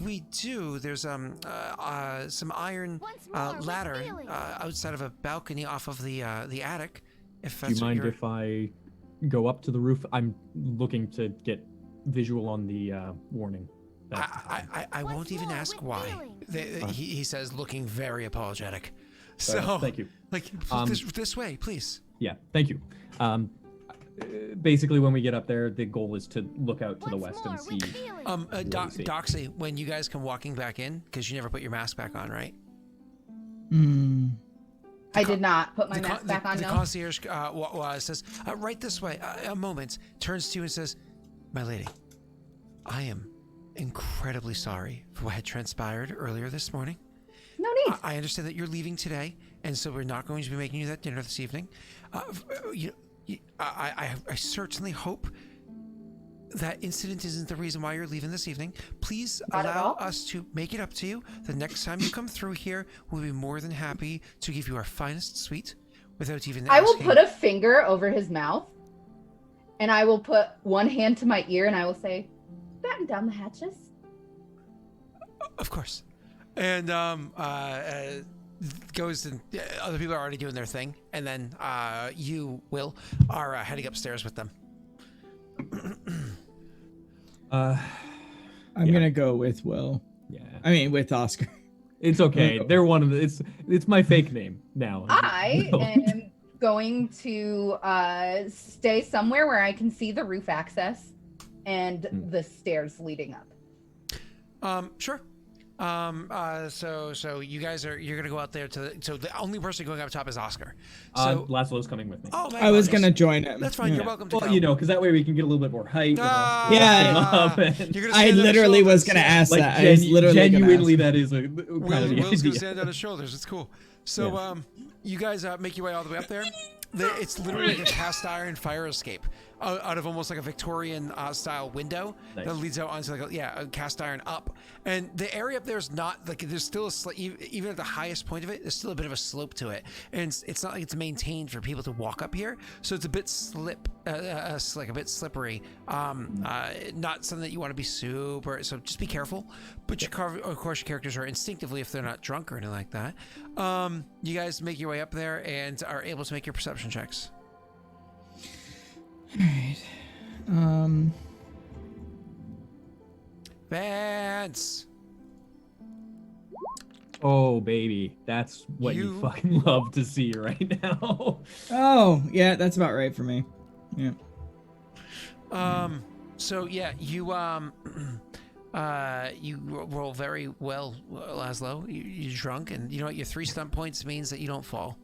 "We do. There's some iron Once more with ladder feeling. outside of a balcony off of the attic. If Do that's you mind what you're... if I go up to the roof? I'm looking to get visual on the warning. I won't even more ask with why. feeling? He says, looking very apologetic. So thank you. Like this way, please. Yeah, thank you. Basically, when we get up there, the goal is to look out to the Once west and more see. with feeling. Doxy, when you guys come walking back in, because you never put your mask back on, right? I did not put my mask back on. The No. concierge says, right this way. A moment. Turns to you and says, my lady, I am incredibly sorry for what had transpired earlier this morning. No need. I understand that you're leaving today, and so we're not going to be making you that dinner this evening. I certainly hope that incident isn't the reason why you're leaving this evening. Please Not at allow all. us to make it up to you. The next time you come through here, we'll be more than happy to give you our finest suite without even I will asking. put a finger over his mouth, and I will put one hand to my ear, and I will say, "Batten down the hatches." Of course. And goes and other people are already doing their thing, and then you, Will, are heading upstairs with them. I'm gonna go with Will. Yeah, I mean, with Oscar. it's okay. They're one of the. It's my fake name now. I Will. am going to stay somewhere where I can see the roof access and the stairs leading up. Sure. So you guys you're gonna go out there so the only person going up top is Oscar. So Laszlo's coming with me. oh my I was goodness. gonna join him. That's fine. Yeah. You're welcome to Well, come. because that way we can get a little bit more height. Yeah. Up and- You're gonna I stand on his literally was shoulders. gonna ask like that. I was literally genuinely, gonna ask. that is a kind of the Will's gonna idea. stand on his shoulders. It's cool. So you guys make your way all the way up there. It's literally like a cast iron fire escape out of almost like a Victorian style window Nice. that leads out onto like a cast iron up. And the area up there is not like there's still even at the highest point of it, there's still a bit of a slope to it, and it's not like it's maintained for people to walk up here. So it's a bit a bit slippery. Not something that you want to be super. So just be careful. But of course your characters are instinctively, if they're not drunk or anything like that. You guys make your way up there and are able to make your perception checks. Alright. Vance. Oh baby, that's what you You- fucking love to see right now. Oh, yeah, that's about right for me. Yeah. So yeah, you you roll very well, Laszlo. You're drunk, and you know what? Your 3 stunt points means that you don't fall.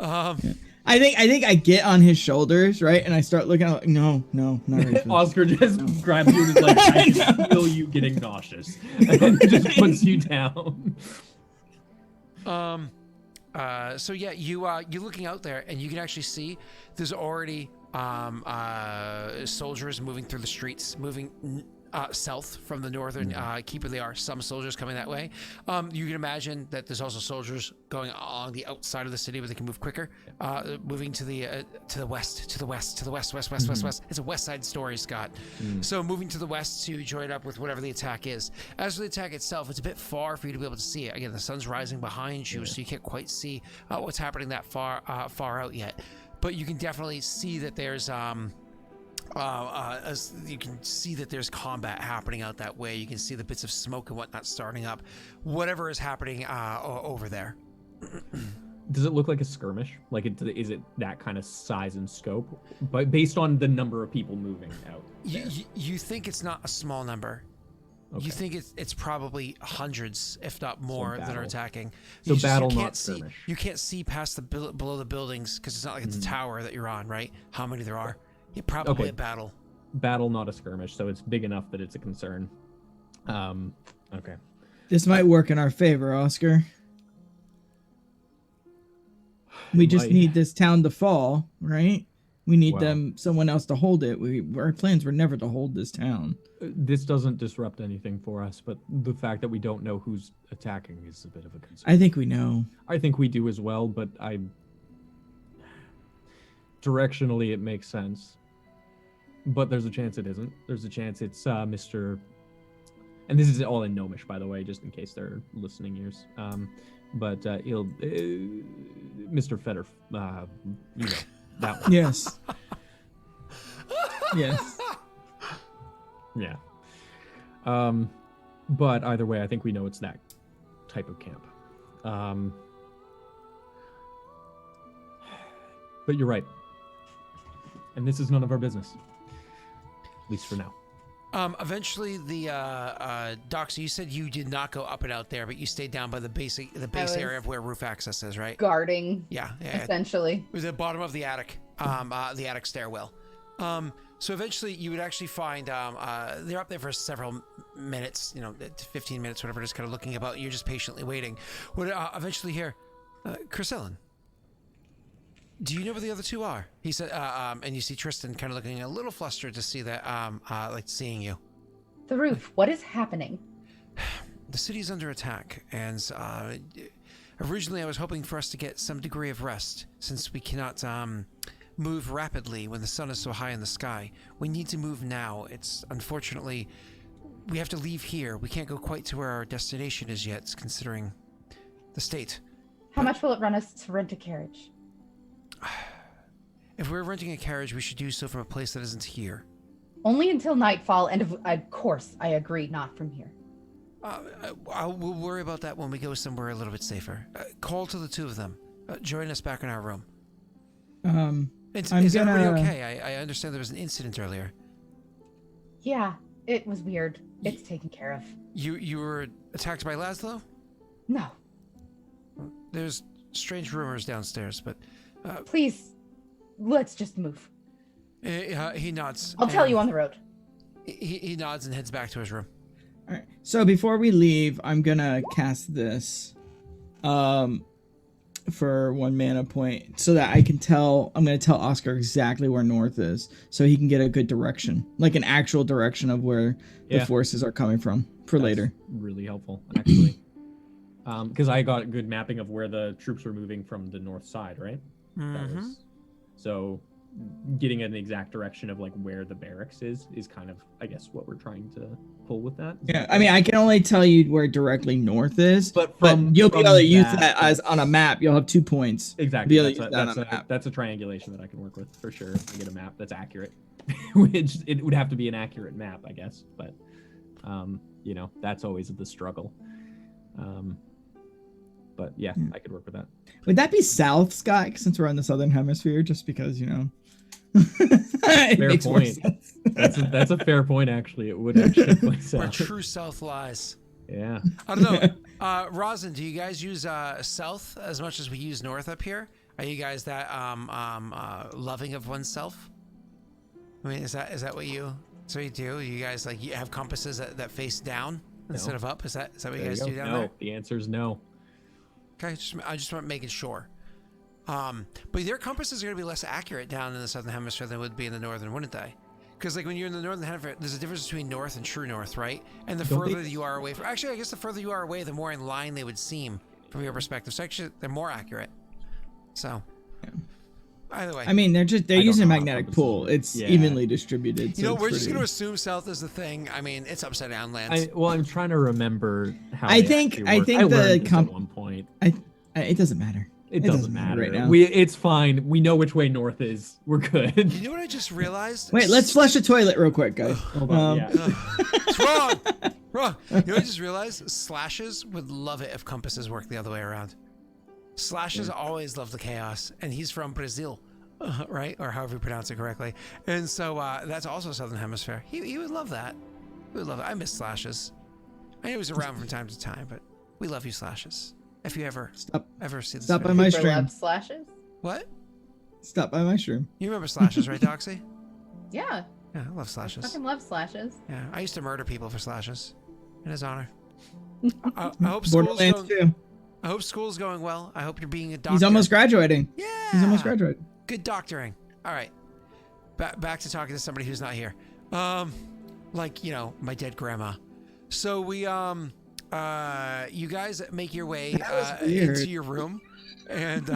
I think I get on his shoulders, right, and I start looking like, no, not right. Oscar just grabs you and is like, I can feel you getting nauseous, and just puts you down. So yeah, you're looking out there, and you can actually see there's already soldiers moving through the streets, moving south from the northern keep where they are. Some soldiers coming that way. You can imagine that there's also soldiers going along the outside of the city where they can move quicker, moving to the west. It's a west side story, Scott. So moving to the west to join up with whatever the attack is. As for the attack itself, it's a bit far for you to be able to see it. Again, the sun's rising behind you, so you can't quite see what's happening that far out yet. But you can definitely see that there's you can see that there's combat happening out that way. You can see the bits of smoke and whatnot starting up. Whatever is happening over there. Does it look like a skirmish? Like, is it that kind of size and scope? But based on the number of people moving out. You think it's not a small number. Okay. You think it's probably hundreds, if not more, that are battle. attacking. So battle, you can't not see. skirmish. You can't see past below the buildings because it's not like it's a tower that you're on, right? How many there are? Yeah, probably Okay. a battle. Battle, not a skirmish, so it's big enough that it's a concern. Okay. This might work in our favor, Oscar. We just Might. need this town to fall, right? We need Well. someone else to hold it. Our plans were never to hold this town. This doesn't disrupt anything for us, but the fact that we don't know who's attacking is a bit of a concern. I think we know. I think we do as well, but directionally it makes sense. But there's a chance it isn't. There's a chance it's Mr. And this is all in Gnomish, by the way, just in case they're listening ears. But he'll Mr. Feder, you know, that one. Yes. Yes. Yeah. But either way, I think we know it's that type of camp. But you're right. And this is none of our business. At least for now. Eventually, the Doxy, you said you did not go up and out there, but you stayed down by the base area of where roof access is, right? Guarding. Yeah. Essentially. It was the bottom of the attic, the attic stairwell. So eventually, you would actually find they're up there for several minutes, 15 minutes, whatever, just kind of looking about. You're just patiently waiting. Would eventually hear, Chrysalin, do you know where the other two are? He said, and you see Tristan kind of looking a little flustered to see that, like seeing you. The roof. What is happening? The city's under attack, and originally I was hoping for us to get some degree of rest, since we cannot move rapidly when the sun is so high in the sky. We need to move now. It's unfortunately, we have to leave here. We can't go quite to where our destination is yet, considering the state. How much will it run us to rent a carriage? If we're renting a carriage, we should do so from a place that isn't here. Only until nightfall, and of course, I agree, not from here. We'll worry about that when we go somewhere a little bit safer. Call to the two of them. Join us back in our room. Is everybody okay? I understand there was an incident earlier. Yeah, it was weird. It's taken care of. You were attacked by Laszlo? No. There's strange rumors downstairs, but... Please, let's just move. He nods. I'll tell you on the road. He nods and heads back to his room. All right. So before we leave, I'm gonna cast this, for 1 mana point, so that I can tell. I'm gonna tell Oscar exactly where north is, so he can get a good direction, like an actual direction of where the forces are coming from for later. Really helpful, actually. Because I got a good mapping of where the troops were moving from the north side, right? Mm-hmm. So getting an exact direction of like where the barracks is kind of, I guess, what we're trying to pull with that. Yeah, I mean, I can only tell you where directly north is, but you'll be able to use that as on a map. You'll have 2 points. Exactly. That's a triangulation that I can work with for sure. I get a map that's accurate, which it would have to be an accurate map, I guess. But that's always the struggle. But yeah, I could work with that. Would that be south, Scott? Since we're on the southern hemisphere, just because Fair point. That's a fair point. Actually, it would actually play south. Where true south lies. Yeah. I don't know. Rosin, do you guys use south as much as we use north up here? Are you guys that loving of oneself? I mean, is that what you do? You guys you have compasses that face down instead of up? Is that what you guys do down there? No, the answer is no. Okay, I just want making sure. But their compasses are going to be less accurate down in the southern hemisphere than would be in the northern, wouldn't they? Because when you're in the northern hemisphere, there's a difference between north and true north, right? And the further you are away from, actually, I guess the further you are away, the more in line they would seem from your perspective. So actually, they're more accurate. So, either way, I mean, they're using a magnetic pull. It's evenly distributed. So we're just going to assume south is the thing. I mean, it's upside down lands. I'm trying to remember how. I think the at one point. It doesn't matter. It doesn't matter right now. It's fine. We know which way north is. We're good. You know what I just realized? Wait, let's flush the toilet real quick, guys. Hold on. It's wrong. You know what I just realized? Slashes would love it if compasses worked the other way around. Slashes always love the chaos, and he's from Brazil, right? Or however you pronounce it correctly. And so that's also Southern Hemisphere. He would love that. He would love it. I miss Slashes. I know he was around from time to time, but we love you, Slashes. If you ever see this. Stop by my stream. Slashes? What? Stop by my stream. You remember Slashes, right, Doxy? Yeah. Yeah, I love Slashes. I fucking love Slashes. Yeah, I used to murder people for Slashes. In his honor. I hope school's going well. I hope you're being a doctor. He's almost graduating. Yeah. He's almost graduating. Good doctoring. All right. Back to talking to somebody who's not here. My dead grandma. So we you guys make your way into your room, and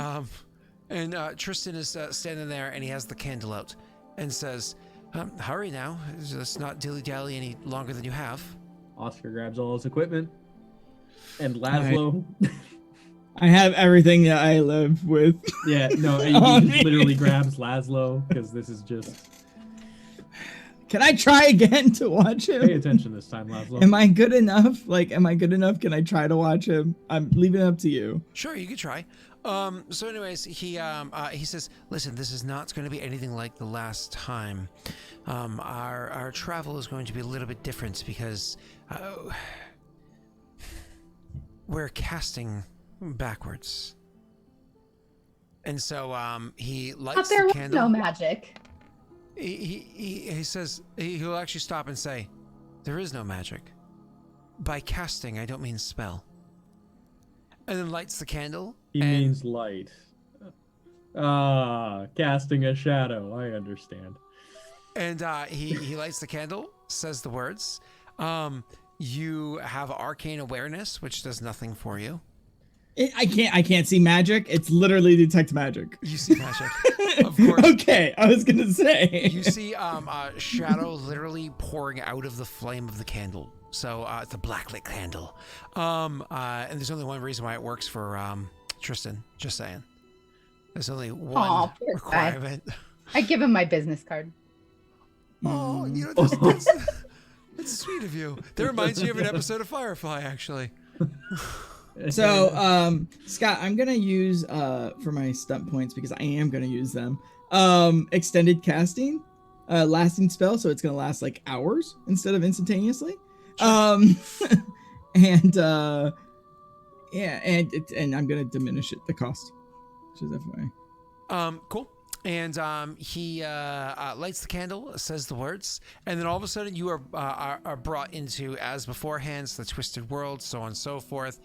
Tristan is standing there, and he has the candle out, and says, "Hurry now! Let's not dilly-dally any longer than you have." Oscar grabs all his equipment, and Laszlo. I have everything that I live with. Yeah, no, he just literally grabs Laszlo because this is just. Can I try again to watch Pay him? attention this time, Laszlo. Am I good enough? Like, am I good enough? Can I try to watch him? I'm leaving it up to you. Sure, you could try. So anyways, he says, listen, this is not going to be anything like the last time. Our travel is going to be a little bit different because we're casting backwards. And so he But lights there the was candle. no magic. He says he'll actually stop and say, there is no magic. By casting, I don't mean spell. And then lights the candle. He and means light. Casting a shadow. I understand. And he lights the candle, says the words. You have arcane awareness, which does nothing for you. I can't see magic. It's literally detect magic. You see magic, of course. Okay, I was gonna say. You see shadow literally pouring out of the flame of the candle. So it's a blacklit candle. And there's only one reason why it works for Tristan. Just saying. There's only one Aw, poor guy. requirement. I give him my business card. Oh, you know, that's sweet of you. That reminds me of an episode of Firefly, actually. So, Scott, I'm gonna use for my stunt points because I am gonna use them. Extended casting, lasting spell, so it's gonna last like hours instead of instantaneously. And yeah, and I'm gonna diminish the cost, which is FYI. Cool. And he lights the candle, says the words, and then all of a sudden you are brought into, as beforehand, the twisted world, so on and so forth.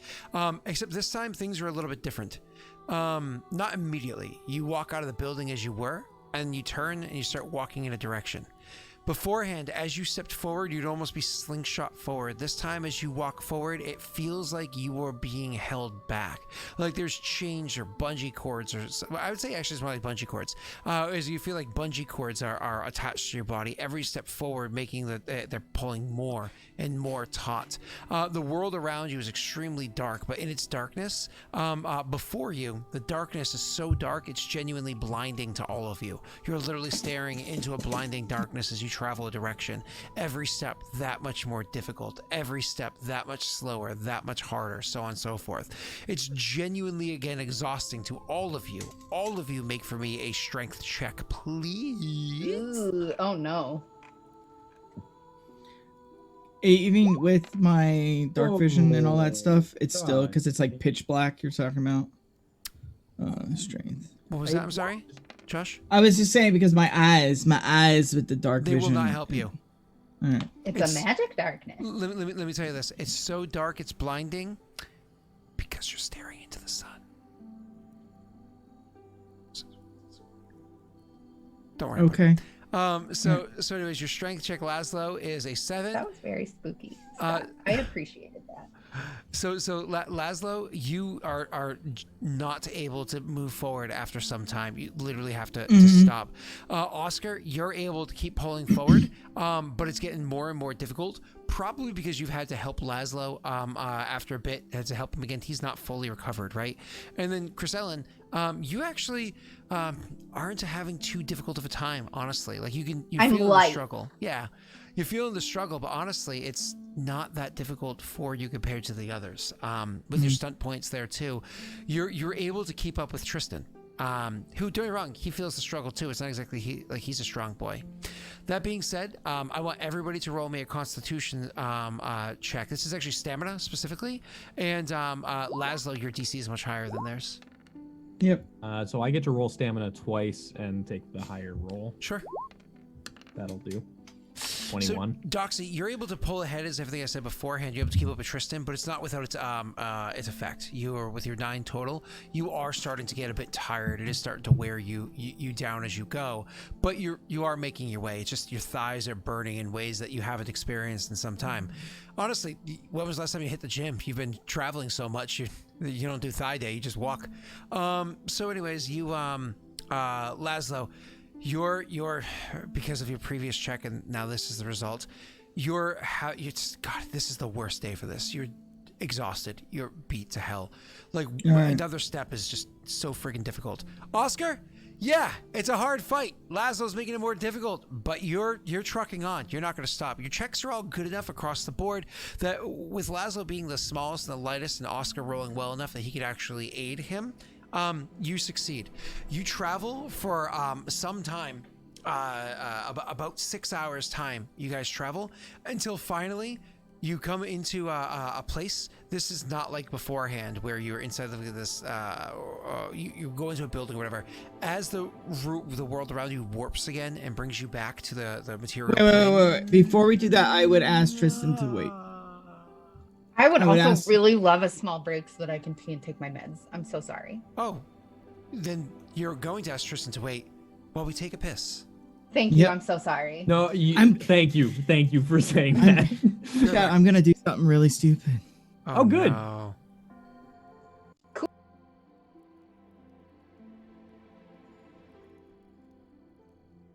Except this time things are a little bit different. Not immediately. You walk out of the building as you were, and you turn and you start walking in a direction. Beforehand, as you stepped forward, you'd almost be slingshot forward. This time, as you walk forward, it feels like you are being held back. Like there's chains or bungee cords, or I would say actually it's more like bungee cords. As you feel like bungee cords are attached to your body every step forward, making that they're pulling more and more taut. The world around you is extremely dark, but in its darkness, before you, the darkness is so dark it's genuinely blinding to all of you. You're literally staring into a blinding darkness as you travel a direction. Every step that much more difficult, every step that much slower, that much harder, so on and so forth. It's genuinely, again, exhausting to all of you. All of you make for me a strength check, please. Ooh, oh no. Even with my dark vision and all that stuff, it's still God. because it's like pitch black. You're talking about strength. What was that? I'm sorry, Josh? I was just saying because my eyes with the dark They vision. will not help you. All right. It's a magic darkness. Let me tell you this. It's so dark, it's blinding because you're staring into the sun. Don't worry. about Okay. it. So anyways, your strength check, Laszlo, is a 7. That was very spooky. Scott. I appreciated that. So Laszlo, you are not able to move forward after some time. You literally have to stop. Oscar, you're able to keep pulling forward, but it's getting more and more difficult. Probably because you've had to help Laszlo after a bit, had to help him again. He's not fully recovered, right? And then Chris Ellen, you actually aren't having too difficult of a time, honestly. Like you I'm feel the light. struggle. Yeah, you're feeling the struggle, but honestly, it's not that difficult for you compared to the others. With your stunt points there too, you're able to keep up with Tristan. Who, don't get me wrong, he feels the struggle too. It's not exactly he's a strong boy. That being said, I want everybody to roll me a Constitution check. This is actually stamina specifically, and Laszlo, your DC is much higher than theirs. Yep. So I get to roll stamina twice and take the higher roll. Sure. That'll do. So, 21. Doxy, you're able to pull ahead as everything I said beforehand. You're able to keep up with Tristan, but it's not without its effect. You are with your 9 total. You are starting to get a bit tired. It is starting to wear you down as you go, but you are making your way. It's just your thighs are burning in ways that you haven't experienced in some time. Honestly, when was the last time you hit the gym? You've been traveling so much. You don't do thigh day. You just walk. So anyways, you Laszlo, You're because of your previous check, and now this is the result. God, this is the worst day for this. You're exhausted. You're beat to hell. Like another step is just so friggin' difficult. Oscar, Yeah, it's a hard fight. Laszlo's making it more difficult, but you're trucking on. You're not going to stop. Your checks are all good enough across the board that with Laszlo being the smallest and the lightest and Oscar rolling well enough that he could actually aid him, you succeed. You travel for some time, about 6 hours time. You guys travel until finally you come into a place. This is not like beforehand where you're inside of this, you go into a building or whatever. As the world around you warps again and brings you back to the material. Wait. Before we do that, I would ask Tristan to wait. I would also ask- really love a small break so that I can pee and take my meds. I'm so sorry. Oh, then you're going to ask Tristan to wait while we take a piss. Thank you. Yep. I'm so sorry. No, thank you for saying I'm- that. Yeah, I'm gonna do something really stupid. Oh, good. No.